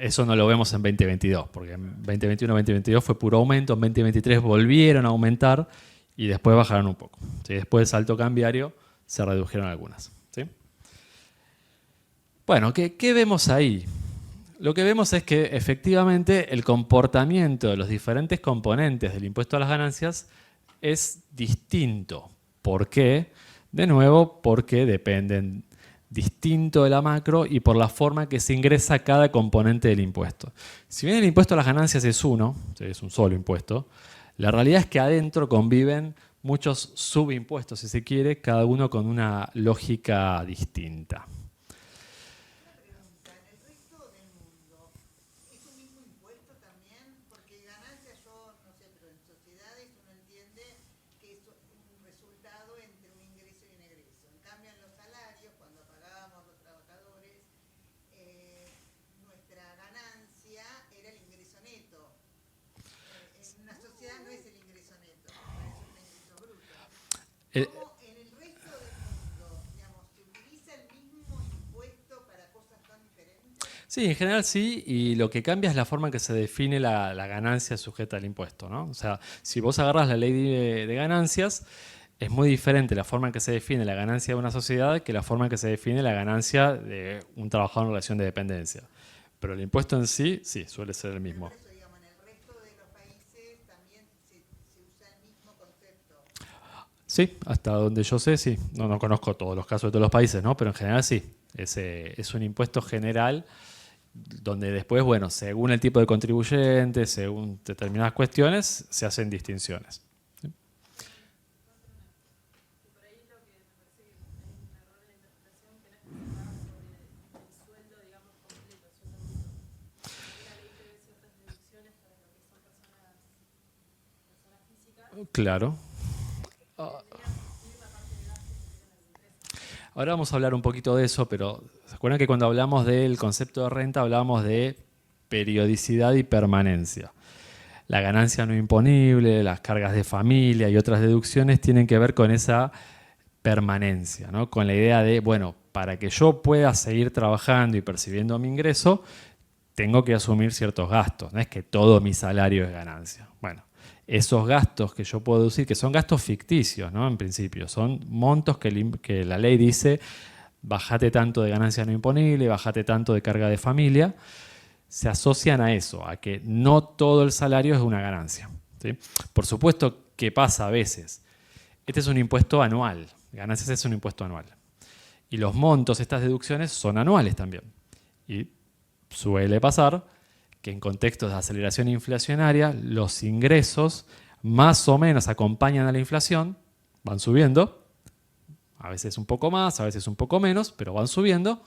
eso no lo vemos en 2022, porque en 2021-2022 fue puro aumento, en 2023 volvieron a aumentar y después bajaron un poco. ¿Sí? Después del salto cambiario se redujeron algunas. ¿Sí? Bueno, ¿qué vemos ahí? Lo que vemos es que efectivamente el comportamiento de los diferentes componentes del impuesto a las ganancias es distinto. ¿Por qué? De nuevo, porque dependen distinto de la macro y por la forma que se ingresa cada componente del impuesto. Si bien el impuesto a las ganancias es uno, es un solo impuesto, la realidad es que adentro conviven muchos subimpuestos, si se quiere, cada uno con una lógica distinta. Eh, ¿Cómo en el resto del mundo, digamos, se utiliza el mismo impuesto para cosas tan diferentes? Sí, en general sí, y lo que cambia es la forma en que se define la ganancia sujeta al impuesto, ¿no? O sea, si vos agarras la ley de ganancias, es muy diferente la forma en que se define la ganancia de una sociedad que la forma en que se define la ganancia de un trabajador en relación de dependencia. Pero el impuesto en sí, sí, suele ser el mismo. Por eso, digamos, en el resto de los países también se usa el mismo concepto. Sí, hasta donde yo sé, sí. No conozco todos los casos de todos los países, ¿no? Pero en general sí. Es un impuesto general donde después, bueno, según el tipo de contribuyente, según determinadas cuestiones, se hacen distinciones. ¿Sí? Por ahí lo que me parece que hay un error en la interpretación que no es que se paga sobre el sueldo, digamos, completo, el sueldo bruto. La ley prevé ciertas deducciones para lo que son personas físicas. Claro. Ahora vamos a hablar un poquito de eso, pero ¿se acuerdan que cuando hablamos del concepto de renta hablábamos de periodicidad y permanencia? La ganancia no imponible, las cargas de familia y otras deducciones tienen que ver con esa permanencia, ¿no? Con la idea de, bueno, para que yo pueda seguir trabajando y percibiendo mi ingreso, tengo que asumir ciertos gastos. No es que todo mi salario es ganancia. Bueno, esos gastos que yo puedo deducir, que son gastos ficticios, ¿no? En principio, son montos que la ley dice, bájate tanto de ganancia no imponible, bájate tanto de carga de familia, se asocian a eso, a que no todo el salario es una ganancia, ¿sí? Por supuesto que pasa a veces. Este es un impuesto anual, ganancias es un impuesto anual. Y los montos, estas deducciones, son anuales también. Y suele pasar que en contextos de aceleración inflacionaria los ingresos más o menos acompañan a la inflación, van subiendo, a veces un poco más, a veces un poco menos, pero van subiendo,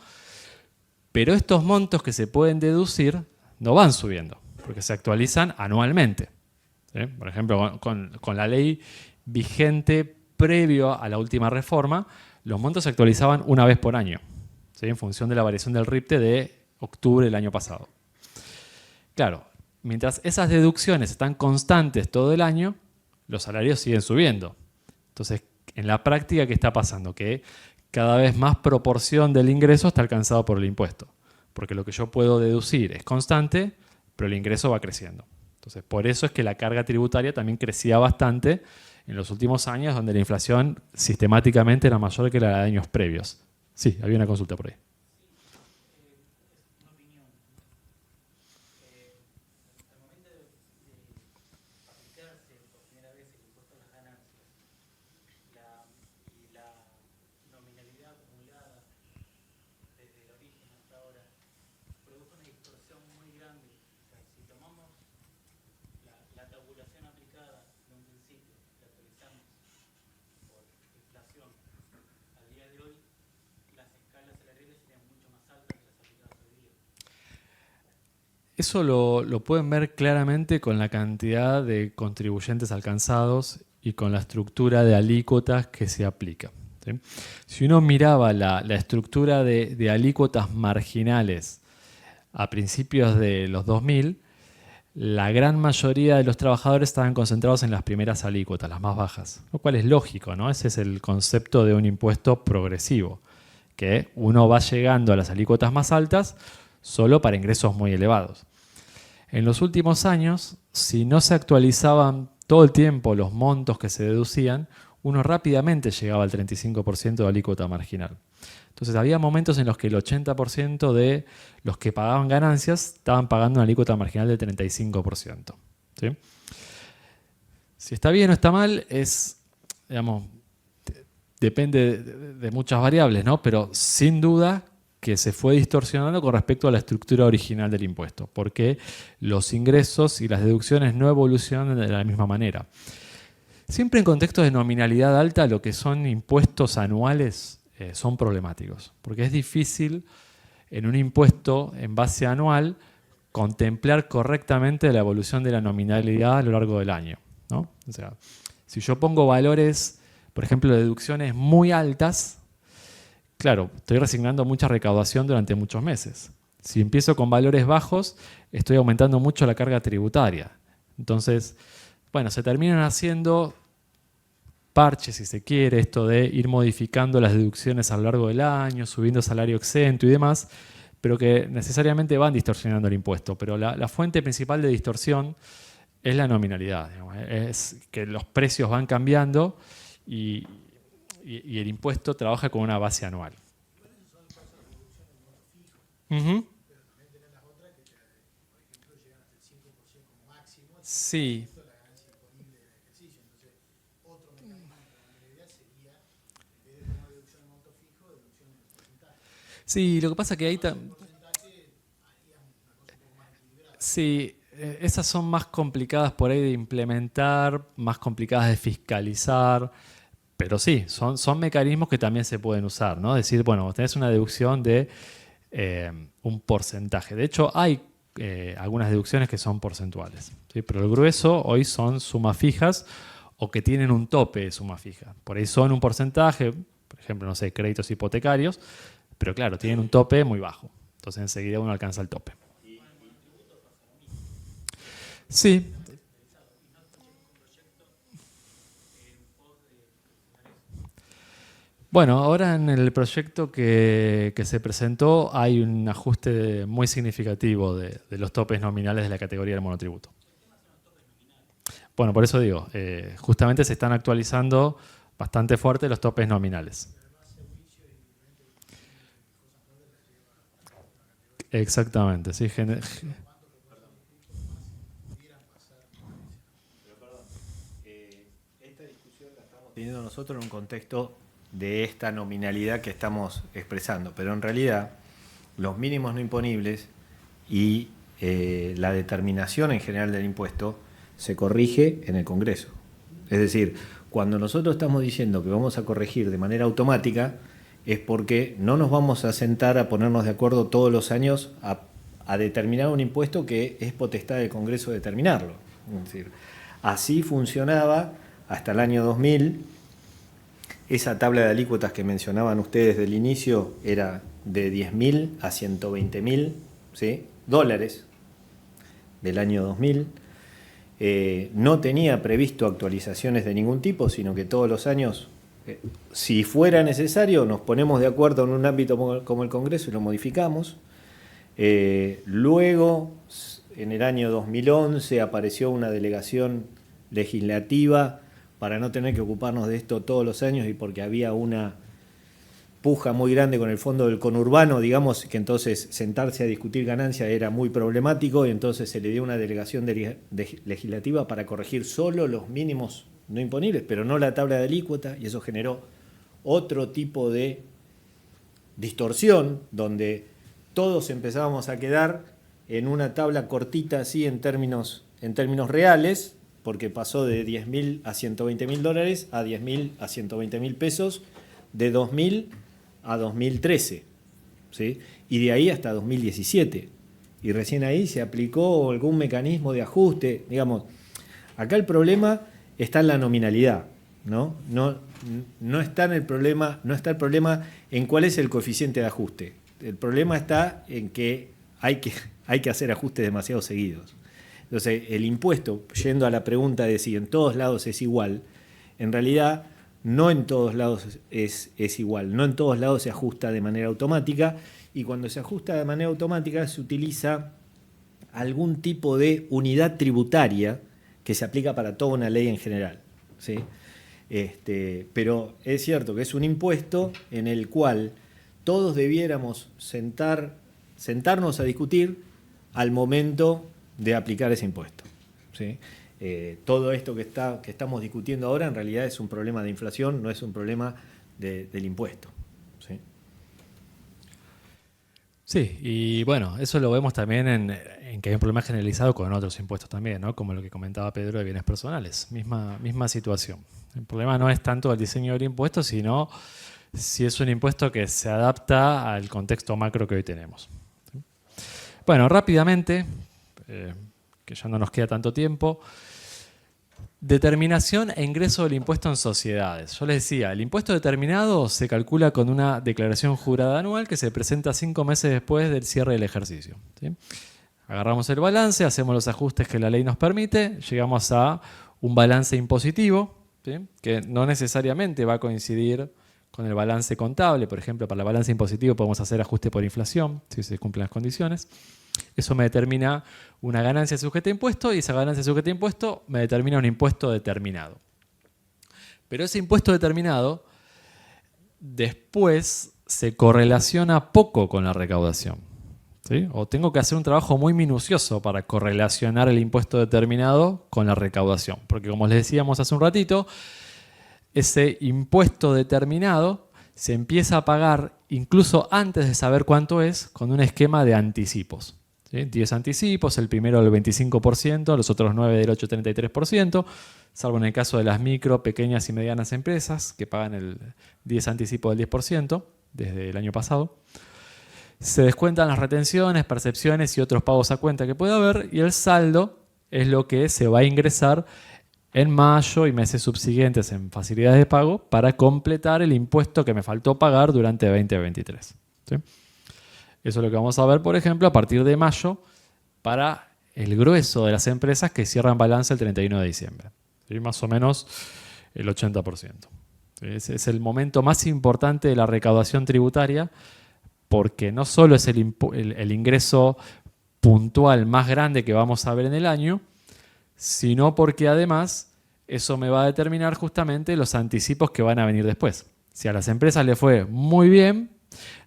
pero estos montos que se pueden deducir no van subiendo, porque se actualizan anualmente. ¿Sí? Por ejemplo, con la ley vigente previo a la última reforma, los montos se actualizaban una vez por año, ¿sí? En función de la variación del RIPTE de octubre del año pasado. Claro, mientras esas deducciones están constantes todo el año, los salarios siguen subiendo. Entonces, en la práctica, ¿qué está pasando? Que cada vez más proporción del ingreso está alcanzado por el impuesto. Porque lo que yo puedo deducir es constante, pero el ingreso va creciendo. Entonces, por eso es que la carga tributaria también crecía bastante en los últimos años, donde la inflación sistemáticamente era mayor que la de años previos. Sí, había una consulta por ahí. Eso lo pueden ver claramente con la cantidad de contribuyentes alcanzados y con la estructura de alícuotas que se aplica, ¿sí? Si uno miraba la estructura de alícuotas marginales a principios de los 2000, la gran mayoría de los trabajadores estaban concentrados en las primeras alícuotas, las más bajas, lo cual es lógico, ¿no? Ese es el concepto de un impuesto progresivo, que uno va llegando a las alícuotas más altas solo para ingresos muy elevados. En los últimos años, si no se actualizaban todo el tiempo los montos que se deducían, uno rápidamente llegaba al 35% de alícuota marginal. Entonces había momentos en los que el 80% de los que pagaban ganancias estaban pagando una alícuota marginal del 35%. ¿Sí? Si está bien o está mal, digamos, depende de muchas variables, ¿no? Pero sin duda que se fue distorsionando con respecto a la estructura original del impuesto, porque los ingresos y las deducciones no evolucionan de la misma manera. Siempre en contextos de nominalidad alta, lo que son impuestos anuales son problemáticos, porque es difícil en un impuesto en base anual contemplar correctamente la evolución de la nominalidad a lo largo del año, ¿no? O sea, si yo pongo valores, por ejemplo, de deducciones muy altas, claro, estoy resignando mucha recaudación durante muchos meses. Si empiezo con valores bajos, estoy aumentando mucho la carga tributaria. Entonces, bueno, se terminan haciendo parche, si se quiere, esto de ir modificando las deducciones a lo largo del año, subiendo salario exento y demás, pero que necesariamente van distorsionando el impuesto. Pero la fuente principal de distorsión es la nominalidad, digamos. Es que los precios van cambiando y el impuesto trabaja con una base anual. Ujú. Sí. Sí, lo que pasa es que ahí sí, esas son más complicadas por ahí de implementar, más complicadas de fiscalizar, pero sí, son mecanismos que también se pueden usar, ¿no? Es decir, bueno, vos tenés una deducción de un porcentaje. De hecho, hay algunas deducciones que son porcentuales, ¿sí? Pero el grueso hoy son sumas fijas o que tienen un tope de suma fija. Por ahí son un porcentaje, por ejemplo, no sé, créditos hipotecarios, pero claro, tienen un tope muy bajo. Entonces enseguida uno alcanza el tope. Sí. Bueno, ahora en el proyecto que se presentó hay un ajuste muy significativo de los topes nominales de la categoría del monotributo. Bueno, por eso digo, justamente se están actualizando bastante fuerte los topes nominales. Exactamente, sí. Esta discusión la estamos teniendo nosotros en un contexto de esta nominalidad que estamos expresando, pero en realidad los mínimos no imponibles y la determinación en general del impuesto se corrige en el Congreso. Es decir, cuando nosotros estamos diciendo que vamos a corregir de manera automática, es porque no nos vamos a sentar a ponernos de acuerdo todos los años a determinar un impuesto que es potestad del Congreso determinarlo. Es decir, así funcionaba hasta el año 2000. Esa tabla de alícuotas que mencionaban ustedes del inicio era de 10.000 a 120.000, ¿sí?, dólares del año 2000. No tenía previsto actualizaciones de ningún tipo, sino que todos los años, si fuera necesario, nos ponemos de acuerdo en un ámbito como el Congreso y lo modificamos. Luego, en el año 2011, apareció una delegación legislativa para no tener que ocuparnos de esto todos los años y porque había una puja muy grande con el fondo del conurbano, digamos que entonces sentarse a discutir ganancias era muy problemático y entonces se le dio una delegación legislativa para corregir solo los mínimos no imponibles, pero no la tabla de alícuota, y eso generó otro tipo de distorsión donde todos empezábamos a quedar en una tabla cortita así en términos reales, porque pasó de 10.000 a 120.000 dólares a 10.000 a 120.000 pesos de 2000 a 2013, ¿sí? Y de ahí hasta 2017. Y recién ahí se aplicó algún mecanismo de ajuste. Digamos, acá el problema está en la nominalidad, ¿no? No está el problema en cuál es el coeficiente de ajuste. El problema está en que hay que hacer ajustes demasiado seguidos. Entonces, el impuesto, yendo a la pregunta de si en todos lados es igual, en realidad no en todos lados es igual, no en todos lados se ajusta de manera automática, y cuando se ajusta de manera automática se utiliza algún tipo de unidad tributaria que se aplica para toda una ley en general, ¿sí? Pero es cierto que es un impuesto en el cual todos debiéramos sentarnos a discutir al momento de aplicar ese impuesto, ¿sí? Todo esto que estamos discutiendo ahora en realidad es un problema de inflación, no es un problema del impuesto, ¿sí? Sí, y bueno, eso lo vemos también en que hay un problema generalizado con otros impuestos también, ¿no? Como lo que comentaba Pedro de bienes personales, misma situación. El problema no es tanto el diseño del impuesto, sino si es un impuesto que se adapta al contexto macro que hoy tenemos. ¿Sí? Bueno, rápidamente, que ya no nos queda tanto tiempo, determinación e ingreso del impuesto en sociedades. Yo les decía, el impuesto determinado se calcula con una declaración jurada anual que se presenta 5 meses después del cierre del ejercicio, ¿sí? Agarramos el balance, hacemos los ajustes que la ley nos permite, llegamos a un balance impositivo, ¿sí? Que no necesariamente va a coincidir con el balance contable. Por ejemplo, para el balance impositivo podemos hacer ajuste por inflación, si se cumplen las condiciones. Eso me determina una ganancia sujeta a impuesto y esa ganancia sujeta a impuesto me determina un impuesto determinado. Pero ese impuesto determinado después se correlaciona poco con la recaudación, ¿sí? O tengo que hacer un trabajo muy minucioso para correlacionar el impuesto determinado con la recaudación. Porque como les decíamos hace un ratito, ese impuesto determinado se empieza a pagar incluso antes de saber cuánto es con un esquema de anticipos, ¿sí? 10 anticipos, el primero del 25%, los otros 9 del 8,33%, salvo en el caso de las micro, pequeñas y medianas empresas que pagan el 10 anticipo del 10% desde el año pasado. Se descuentan las retenciones, percepciones y otros pagos a cuenta que puede haber y el saldo es lo que se va a ingresar en mayo y meses subsiguientes en facilidades de pago para completar el impuesto que me faltó pagar durante 2023. ¿Sí? Eso es lo que vamos a ver, por ejemplo, a partir de mayo para el grueso de las empresas que cierran balance el 31 de diciembre. ¿Sí? Más o menos el 80%. Ese es el momento más importante de la recaudación tributaria porque no solo es el ingreso puntual más grande que vamos a ver en el año, sino porque además eso me va a determinar justamente los anticipos que van a venir después. Si a las empresas les fue muy bien,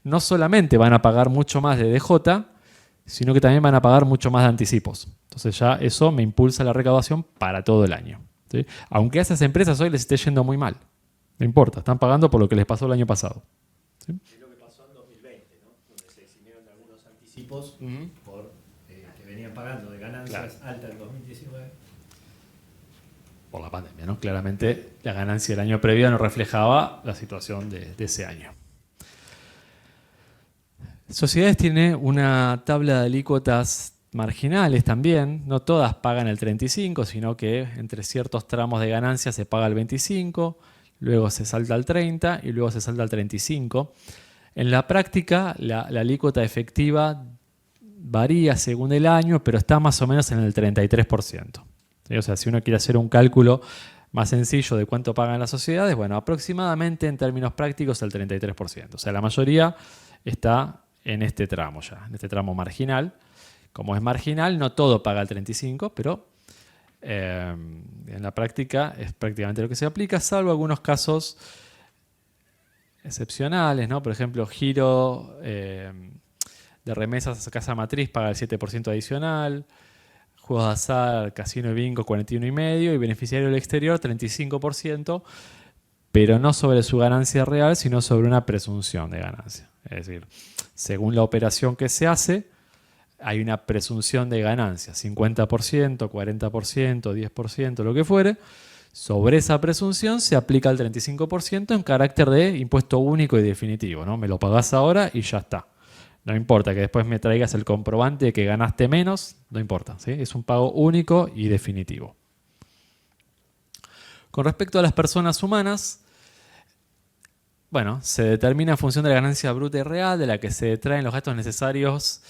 no solamente van a pagar mucho más de DJ, sino que también van a pagar mucho más de anticipos. Entonces ya eso me impulsa la recaudación para todo el año, ¿sí? Aunque a esas empresas hoy les esté yendo muy mal. No importa, están pagando por lo que les pasó el año pasado. ¿Sí? Es lo que pasó en 2020, ¿no? Donde se eximieron algunos anticipos por que venían pagando de ganancias altas en 2019. Por la pandemia, ¿no? Claramente la ganancia del año previo no reflejaba la situación de ese año. Sociedades tiene una tabla de alícuotas marginales también. No todas pagan el 35, sino que entre ciertos tramos de ganancia se paga el 25, luego se salta al 30 y luego se salta al 35. En la práctica, la alícuota efectiva varía según el año, pero está más o menos en el 33%. ¿Sí? O sea, si uno quiere hacer un cálculo más sencillo de cuánto pagan las sociedades, bueno, aproximadamente en términos prácticos el 33%. O sea, la mayoría está en este tramo ya, en este tramo marginal. Como es marginal, no todo paga el 35%, pero en la práctica es prácticamente lo que se aplica, salvo algunos casos excepcionales, ¿no? Por ejemplo, giro de remesas a casa matriz paga el 7% adicional, juegos de azar, casino y bingo 41,5% y beneficiario del exterior 35%, pero no sobre su ganancia real, sino sobre una presunción de ganancia. Es decir, según la operación que se hace, hay una presunción de ganancia, 50%, 40%, 10%, lo que fuere. Sobre esa presunción se aplica el 35% en carácter de impuesto único y definitivo, ¿no? Me lo pagás ahora y ya está. No importa que después me traigas el comprobante de que ganaste menos, no importa, ¿sí? Es un pago único y definitivo. Con respecto a las personas humanas, bueno, se determina en función de la ganancia bruta y real, de la que se detraen los gastos necesarios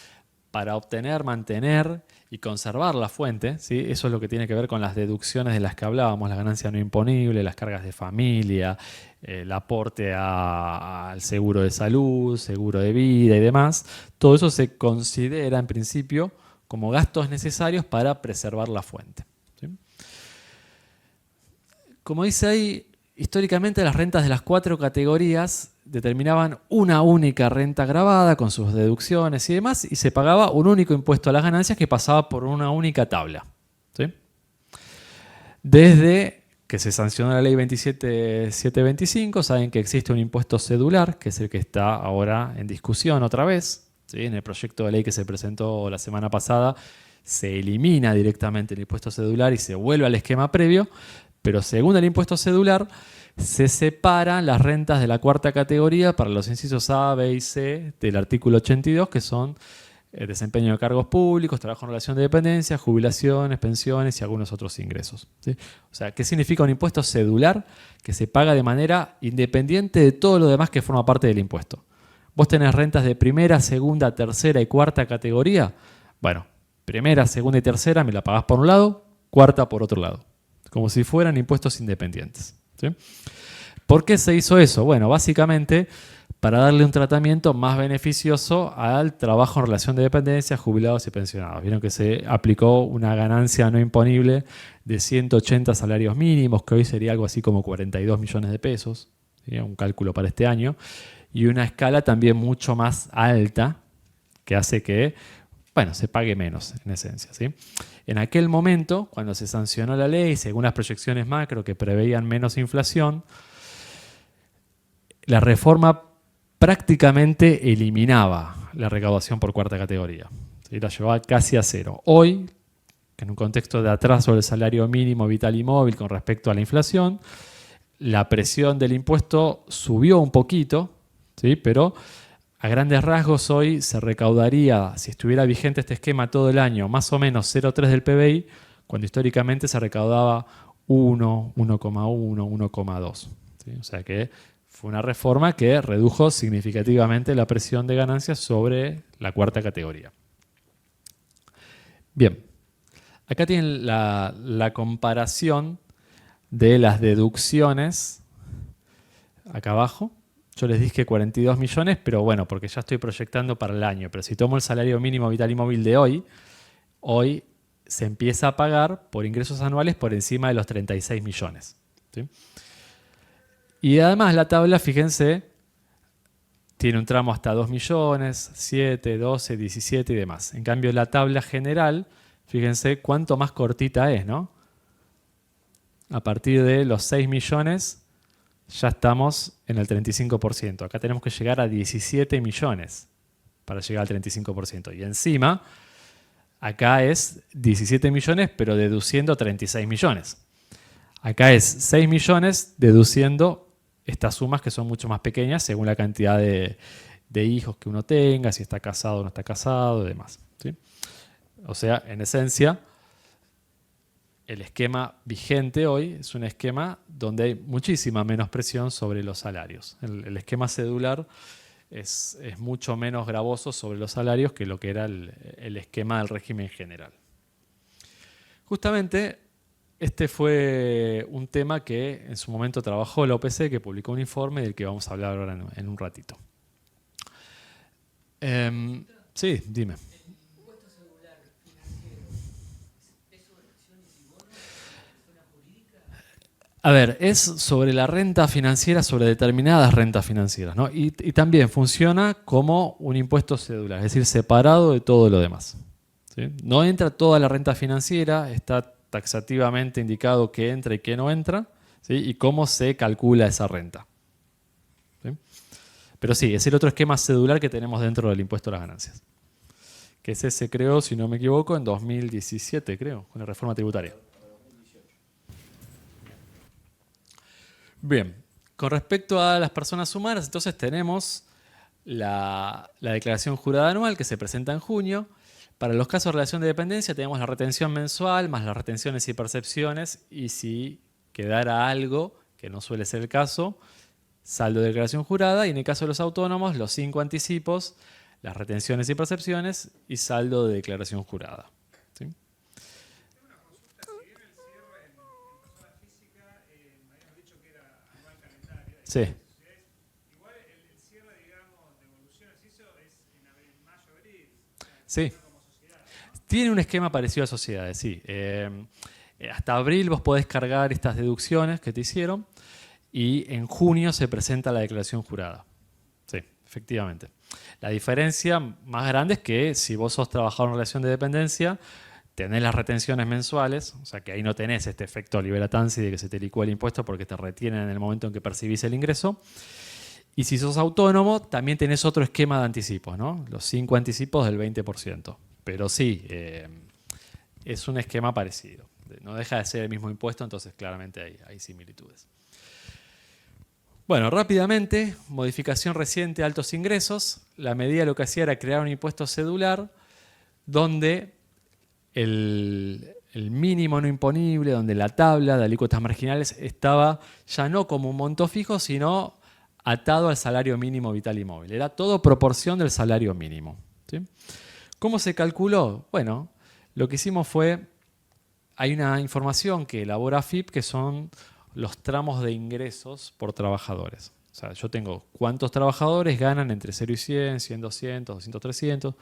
para obtener, mantener y conservar la fuente, ¿sí? Eso es lo que tiene que ver con las deducciones de las que hablábamos, la ganancia no imponible, las cargas de familia, el aporte al seguro de salud, seguro de vida y demás. Todo eso se considera en principio como gastos necesarios para preservar la fuente, ¿sí? Como dice ahí, históricamente las rentas de las 4 categorías determinaban una única renta gravada con sus deducciones y demás y se pagaba un único impuesto a las ganancias que pasaba por una única tabla, ¿sí? Desde que se sancionó la ley 27725, saben que existe un impuesto cedular, que es el que está ahora en discusión otra vez, ¿sí? En el proyecto de ley que se presentó la semana pasada se elimina directamente el impuesto cedular y se vuelve al esquema previo, pero según el impuesto cedular se separan las rentas de la 4ª categoría para los incisos A, B y C del artículo 82, que son desempeño de cargos públicos, trabajo en relación de dependencia, jubilaciones, pensiones y algunos otros ingresos, ¿sí? O sea, ¿qué significa un impuesto cedular? Que se paga de manera independiente de todo lo demás que forma parte del impuesto. Vos tenés rentas de primera, segunda, tercera y 4ª categoría. Bueno, primera, segunda y tercera me la pagás por un lado, 4ª por otro lado. como si fueran impuestos independientes. ¿Sí? ¿Por qué se hizo eso? Bueno, básicamente para darle un tratamiento más beneficioso al trabajo en relación de dependencia, jubilados y pensionados. Vieron que se aplicó una ganancia no imponible de 180 salarios mínimos, que hoy sería algo así como 42 millones de pesos, ¿sí? Un cálculo para este año, y una escala también mucho más alta, que hace que, bueno, se pague menos en esencia, ¿sí? En aquel momento, cuando se sancionó la ley, según las proyecciones macro que preveían menos inflación, la reforma prácticamente eliminaba la recaudación por cuarta categoría, ¿sí? La llevaba casi a cero. Hoy, en un contexto de atraso del salario mínimo vital y móvil con respecto a la inflación, la presión del impuesto subió un poquito, ¿sí? Pero a grandes rasgos hoy se recaudaría, si estuviera vigente este esquema todo el año, más o menos 0,3 del PBI, cuando históricamente se recaudaba 1, 1,1, 1,2. ¿Sí? O sea que fue una reforma que redujo significativamente la presión de ganancias sobre la cuarta categoría. Bien, acá tienen la comparación de las deducciones, acá abajo. Yo les dije 42 millones, pero bueno, porque ya estoy proyectando para el año. Pero si tomo el salario mínimo vital y móvil de hoy se empieza a pagar por ingresos anuales por encima de los 36 millones. ¿Sí? Y además la tabla, fíjense, tiene un tramo hasta 2 millones, 7, 12, 17 y demás. En cambio, la tabla general, fíjense cuánto más cortita es, ¿no? A partir de los 6 millones ya estamos en el 35%. Acá tenemos que llegar a 17 millones para llegar al 35%. Y encima, acá es 17 millones, pero deduciendo 36 millones. Acá es 6 millones deduciendo estas sumas que son mucho más pequeñas según la cantidad de hijos que uno tenga, si está casado o no está casado y demás. ¿Sí? O sea, en esencia, el esquema vigente hoy es un esquema donde hay muchísima menos presión sobre los salarios. El esquema cedular es mucho menos gravoso sobre los salarios que lo que era el esquema del régimen general. Justamente este fue un tema que en su momento trabajó la OPC, que publicó un informe del que vamos a hablar ahora en un ratito. Sí, dime. A ver, es sobre la renta financiera, sobre determinadas rentas financieras, ¿no? Y también funciona como un impuesto cedular, es decir, separado de todo lo demás. ¿Sí? No entra toda la renta financiera, está taxativamente indicado qué entra y qué no entra, ¿sí? Y cómo se calcula esa renta. ¿Sí? Pero sí, es el otro esquema cedular que tenemos dentro del impuesto a las ganancias. Que ese se creó, si no me equivoco, en 2017, creo, con la reforma tributaria. Bien, con respecto a las personas humanas, entonces tenemos la declaración jurada anual que se presenta en junio. Para los casos de relación de dependencia tenemos la retención mensual más las retenciones y percepciones, y si quedara algo, que no suele ser el caso, saldo de declaración jurada, y en el caso de los autónomos, los 5 anticipos, las retenciones y percepciones y saldo de declaración jurada. ¿Sí? Sí. Igual el cierre, digamos, de evoluciones, eso es en abril, mayo, abril. Sí. Tiene un esquema parecido a sociedades, sí. Hasta abril vos podés cargar estas deducciones que te hicieron y en junio se presenta la declaración jurada. Sí, efectivamente. La diferencia más grande es que si vos sos trabajador en relación de dependencia, tenés las retenciones mensuales, o sea que ahí no tenés este efecto liberatanzi de que se te licúa el impuesto porque te retienen en el momento en que percibís el ingreso. Y si sos autónomo, también tenés otro esquema de anticipos, ¿no? Los 5 anticipos del 20%. Pero sí, es un esquema parecido. No deja de ser el mismo impuesto, entonces claramente hay similitudes. Bueno, rápidamente, modificación reciente de altos ingresos. La medida lo que hacía era crear un impuesto cedular donde el mínimo no imponible, donde la tabla de alícuotas marginales estaba ya no como un monto fijo, sino atado al salario mínimo vital y móvil. Era todo proporción del salario mínimo. ¿Sí? ¿Cómo se calculó? Bueno, lo que hicimos fue hay una información que elabora AFIP que son los tramos de ingresos por trabajadores. O sea, yo tengo cuántos trabajadores ganan entre 0 y 100, 100, 200, 200, 300,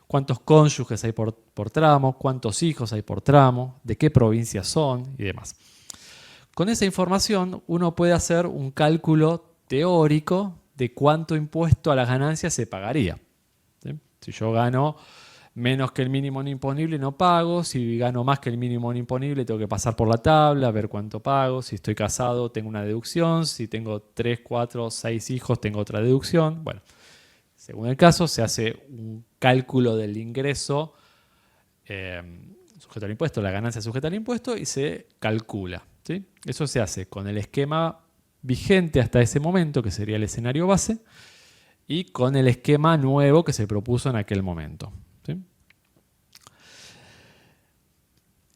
cuántos cónyuges hay por tramo, cuántos hijos hay por tramo, de qué provincias son y demás. Con esa información uno puede hacer un cálculo teórico de cuánto impuesto a las ganancias se pagaría. ¿Sí? Si yo gano menos que el mínimo no imponible, no pago. Si gano más que el mínimo no imponible, tengo que pasar por la tabla, ver cuánto pago. Si estoy casado, tengo una deducción. Si tengo 3, 4, 6 hijos, tengo otra deducción. Bueno, según el caso, se hace un cálculo del ingreso sujeto al impuesto, la ganancia sujeta al impuesto, y se calcula. ¿Sí? Eso se hace con el esquema vigente hasta ese momento, que sería el escenario base, y con el esquema nuevo que se propuso en aquel momento. ¿Sí?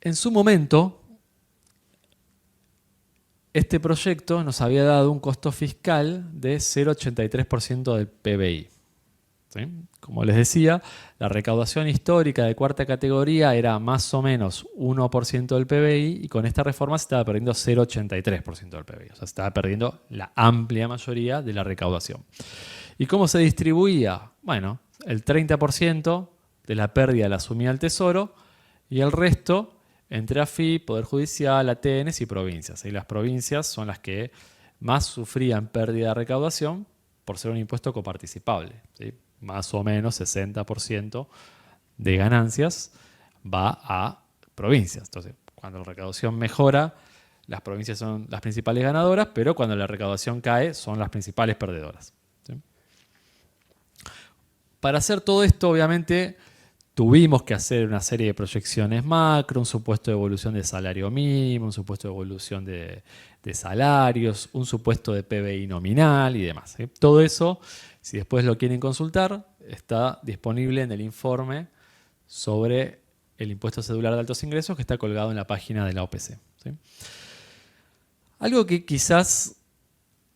En su momento, este proyecto nos había dado un costo fiscal de 0,83% del PBI. ¿Sí? Como les decía, la recaudación histórica de cuarta categoría era más o menos 1% del PBI y con esta reforma se estaba perdiendo 0,83% del PBI. O sea, se estaba perdiendo la amplia mayoría de la recaudación. ¿Y cómo se distribuía? Bueno, el 30% de la pérdida la asumía el Tesoro y el resto entre AFIP, Poder Judicial, ATNs y provincias. Y las provincias son las que más sufrían pérdida de recaudación por ser un impuesto coparticipable. ¿Sí? Más o menos 60% de ganancias va a provincias. Entonces, cuando la recaudación mejora, las provincias son las principales ganadoras, pero cuando la recaudación cae, son las principales perdedoras. ¿Sí? Para hacer todo esto, obviamente, tuvimos que hacer una serie de proyecciones macro, un supuesto de evolución de salario mínimo, un supuesto de evolución de salarios, un supuesto de PBI nominal y demás. ¿Sí? Todo eso, si después lo quieren consultar, está disponible en el informe sobre el impuesto cedular de altos ingresos que está colgado en la página de la OPC. ¿Sí? Algo que quizás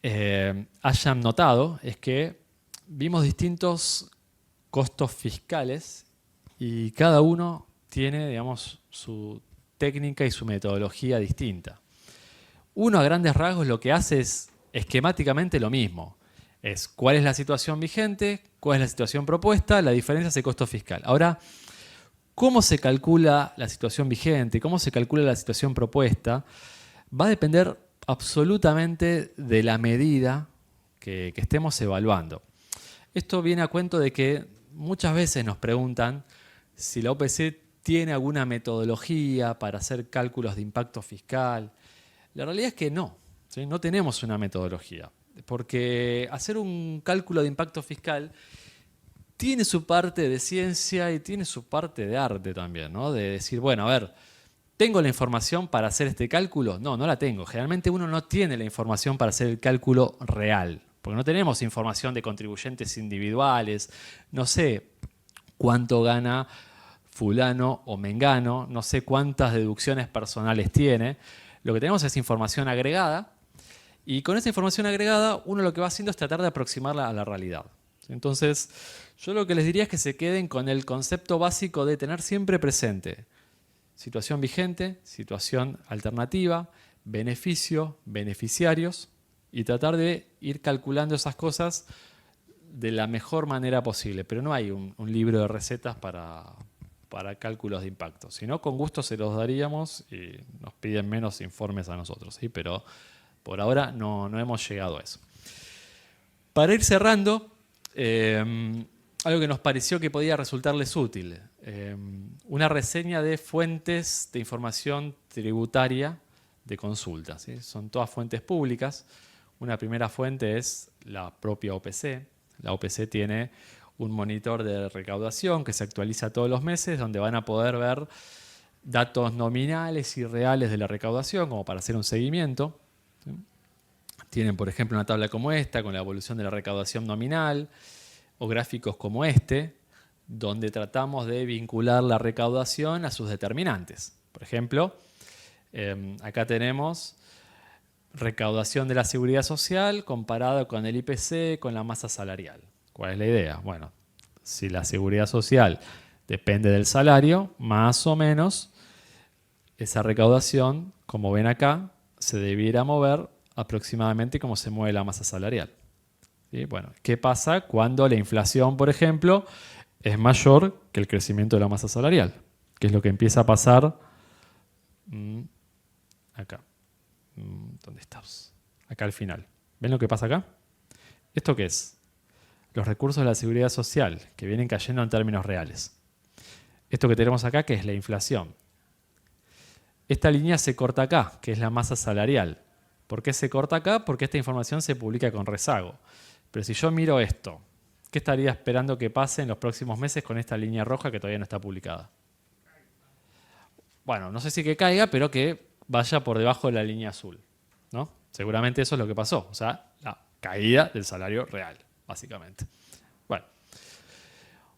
hayan notado es que vimos distintos costos fiscales y cada uno tiene, digamos, su técnica y su metodología distinta. Uno a grandes rasgos lo que hace es esquemáticamente lo mismo. Es cuál es la situación vigente, cuál es la situación propuesta, la diferencia es el costo fiscal. Ahora, ¿cómo se calcula la situación vigente? ¿Cómo se calcula la situación propuesta? Va a depender absolutamente de la medida que estemos evaluando. Esto viene a cuento de que muchas veces nos preguntan si la OPC tiene alguna metodología para hacer cálculos de impacto fiscal. La realidad es que no, ¿sí? No tenemos una metodología, porque hacer un cálculo de impacto fiscal tiene su parte de ciencia y tiene su parte de arte también, ¿no? De decir, bueno, a ver, ¿tengo la información para hacer este cálculo? No, no la tengo. Generalmente uno no tiene la información para hacer el cálculo real, porque no tenemos información de contribuyentes individuales, no sé cuánto gana fulano o mengano, no sé cuántas deducciones personales tiene. Lo que tenemos es información agregada y con esa información agregada uno lo que va haciendo es tratar de aproximarla a la realidad. Entonces, yo lo que les diría es que se queden con el concepto básico de tener siempre presente situación vigente, situación alternativa, beneficio, beneficiarios y tratar de ir calculando esas cosas de la mejor manera posible. Pero no hay un libro de recetas para cálculos de impacto. Si no, con gusto se los daríamos y nos piden menos informes a nosotros, ¿sí? Pero por ahora no hemos llegado a eso. Para ir cerrando, algo que nos pareció que podía resultarles útil. Una reseña de fuentes de información tributaria de consulta. ¿Sí? Son todas fuentes públicas. Una primera fuente es la propia OPC. La OPC tiene un monitor de recaudación que se actualiza todos los meses, donde van a poder ver datos nominales y reales de la recaudación, como para hacer un seguimiento. ¿Sí? Tienen, por ejemplo, una tabla como esta, con la evolución de la recaudación nominal, o gráficos como este, donde tratamos de vincular la recaudación a sus determinantes. Por ejemplo, acá tenemos recaudación de la seguridad social comparada con el IPC, con la masa salarial. ¿Cuál es la idea? Bueno, si la seguridad social depende del salario, más o menos esa recaudación, como ven acá, se debiera mover aproximadamente como se mueve la masa salarial. ¿Sí? Bueno, ¿qué pasa cuando la inflación, por ejemplo, es mayor que el crecimiento de la masa salarial? ¿Qué es lo que empieza a pasar? Acá. ¿Dónde estamos? Acá al final. ¿Ven lo que pasa acá? ¿Esto qué es? Los recursos de la seguridad social, que vienen cayendo en términos reales. Esto que tenemos acá, que es la inflación. Esta línea se corta acá, que es la masa salarial. ¿Por qué se corta acá? Porque esta información se publica con rezago. Pero si yo miro esto, ¿qué estaría esperando que pase en los próximos meses con esta línea roja que todavía no está publicada? Bueno, no sé si que caiga, pero que vaya por debajo de la línea azul, ¿no? Seguramente eso es lo que pasó. O sea, la caída del salario real, básicamente. Bueno.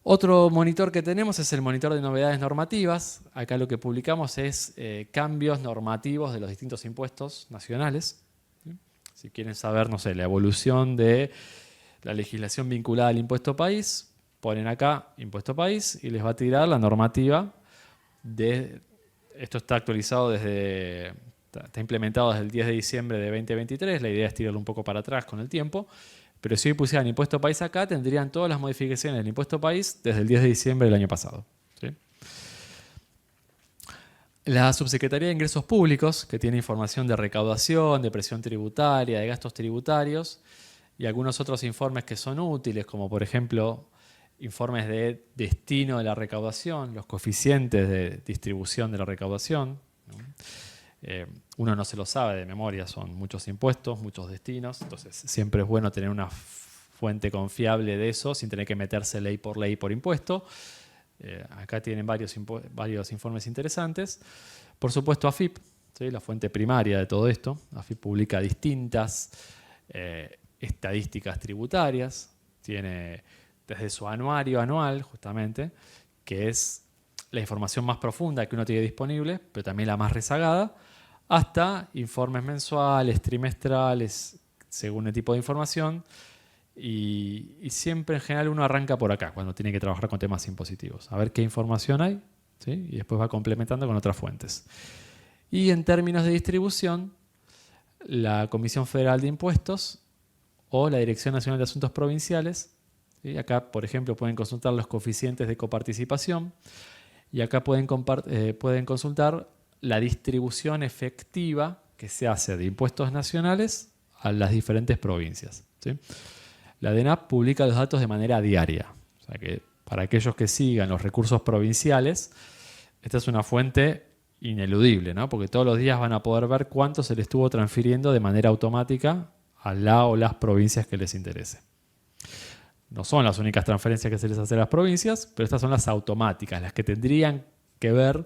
Otro monitor que tenemos es el monitor de novedades normativas. Acá lo que publicamos es cambios normativos de los distintos impuestos nacionales. ¿Sí? Si quieren saber, no sé, la evolución de la legislación vinculada al impuesto país, ponen acá impuesto país y les va a tirar la normativa de... Esto está actualizado está implementado desde el 10 de diciembre de 2023. La idea es tirarlo un poco para atrás con el tiempo. Pero si hoy pusieran impuesto país acá, tendrían todas las modificaciones del impuesto país desde el 10 de diciembre del año pasado. ¿Sí? La Subsecretaría de Ingresos Públicos, que tiene información de recaudación, de presión tributaria, de gastos tributarios, y algunos otros informes que son útiles, como por ejemplo informes de destino de la recaudación, los coeficientes de distribución de la recaudación, ¿no? Uno no se lo sabe de memoria, son muchos impuestos, muchos destinos, entonces siempre es bueno tener una fuente confiable de eso sin tener que meterse ley por impuesto. Acá tienen varios informes interesantes. Por supuesto AFIP, ¿sí? La fuente primaria de todo esto. AFIP publica distintas estadísticas tributarias, tiene desde su anuario anual justamente, que es la información más profunda que uno tiene disponible, pero también la más rezagada, hasta informes mensuales, trimestrales, según el tipo de información. Y siempre en general uno arranca por acá, cuando tiene que trabajar con temas impositivos. A ver qué información hay, ¿sí? Y después va complementando con otras fuentes. Y en términos de distribución, la Comisión Federal de Impuestos o la Dirección Nacional de Asuntos Provinciales, ¿sí? Acá, por ejemplo, pueden consultar los coeficientes de coparticipación y acá pueden consultar la distribución efectiva que se hace de impuestos nacionales a las diferentes provincias, ¿sí? La DENAP publica los datos de manera diaria. O sea que para aquellos que sigan los recursos provinciales, esta es una fuente ineludible, ¿no? Porque todos los días van a poder ver cuánto se le estuvo transfiriendo de manera automática a la o las provincias que les interese. No son las únicas transferencias que se les hace a las provincias, pero estas son las automáticas, las que tendrían que ver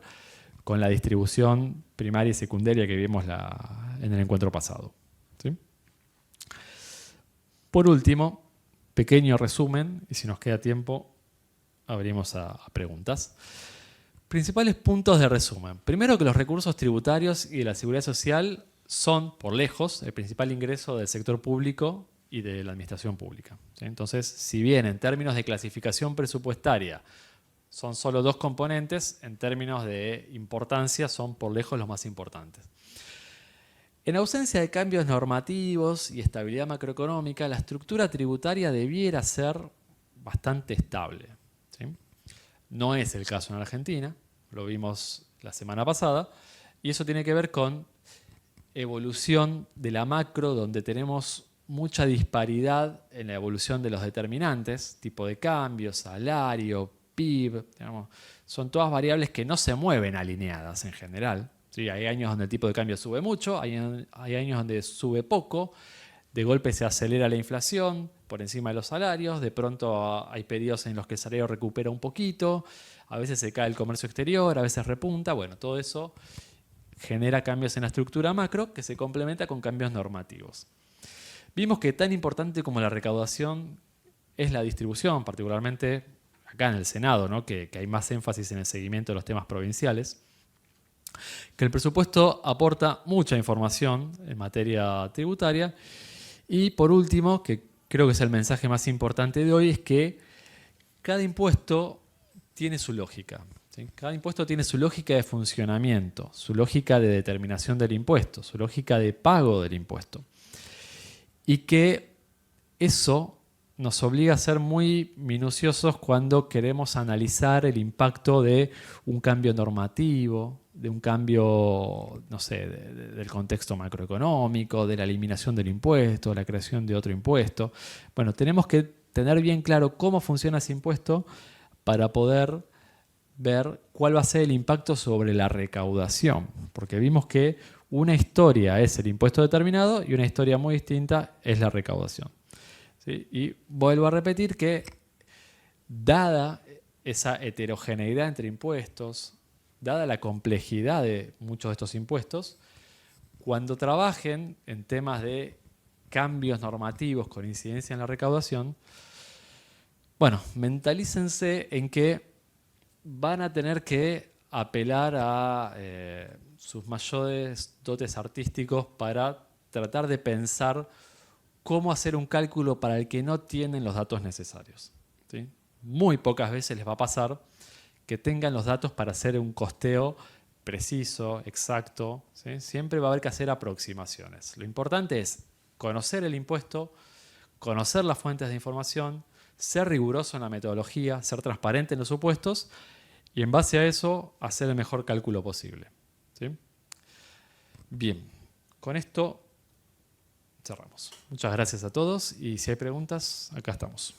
con la distribución primaria y secundaria que vimos en el encuentro pasado, ¿sí? Por último, pequeño resumen, y si nos queda tiempo, abrimos a preguntas. Principales puntos de resumen. Primero, que los recursos tributarios y de la seguridad social son, por lejos, el principal ingreso del sector público y de la administración pública, ¿sí? Entonces, si bien en términos de clasificación presupuestaria son solo dos componentes, en términos de importancia son por lejos los más importantes. En ausencia de cambios normativos y estabilidad macroeconómica, la estructura tributaria debiera ser bastante estable, ¿sí? No es el caso en Argentina, lo vimos la semana pasada, y eso tiene que ver con evolución de la macro, donde tenemos mucha disparidad en la evolución de los determinantes, tipo de cambio, salario, PIB, digamos, son todas variables que no se mueven alineadas en general. Sí, hay años donde el tipo de cambio sube mucho, hay años donde sube poco, de golpe se acelera la inflación por encima de los salarios, de pronto hay periodos en los que el salario recupera un poquito, a veces se cae el comercio exterior, a veces repunta, bueno, todo eso genera cambios en la estructura macro que se complementa con cambios normativos. Vimos que tan importante como la recaudación es la distribución, particularmente acá en el Senado, ¿no? que hay más énfasis en el seguimiento de los temas provinciales. Que el presupuesto aporta mucha información en materia tributaria. Y por último, que creo que es el mensaje más importante de hoy, es que cada impuesto tiene su lógica. ¿sí? Cada impuesto tiene su lógica de funcionamiento, su lógica de determinación del impuesto, su lógica de pago del impuesto. Y que eso nos obliga a ser muy minuciosos cuando queremos analizar el impacto de un cambio normativo, de un cambio, no sé, del contexto macroeconómico, de la eliminación del impuesto, la creación de otro impuesto. Bueno, tenemos que tener bien claro cómo funciona ese impuesto para poder ver cuál va a ser el impacto sobre la recaudación. Porque vimos que una historia es el impuesto determinado y una historia muy distinta es la recaudación. ¿Sí? Y vuelvo a repetir que, dada esa heterogeneidad entre impuestos, dada la complejidad de muchos de estos impuestos, cuando trabajen en temas de cambios normativos con incidencia en la recaudación, bueno, mentalícense en que van a tener que apelar a sus mayores dotes artísticos para tratar de pensar cómo hacer un cálculo para el que no tienen los datos necesarios. ¿Sí? Muy pocas veces les va a pasar que tengan los datos para hacer un costeo preciso, exacto. ¿Sí? Siempre va a haber que hacer aproximaciones. Lo importante es conocer el impuesto, conocer las fuentes de información, ser riguroso en la metodología, ser transparente en los supuestos y en base a eso hacer el mejor cálculo posible. ¿Sí? Bien, con esto cerramos. Muchas gracias a todos y si hay preguntas, acá estamos.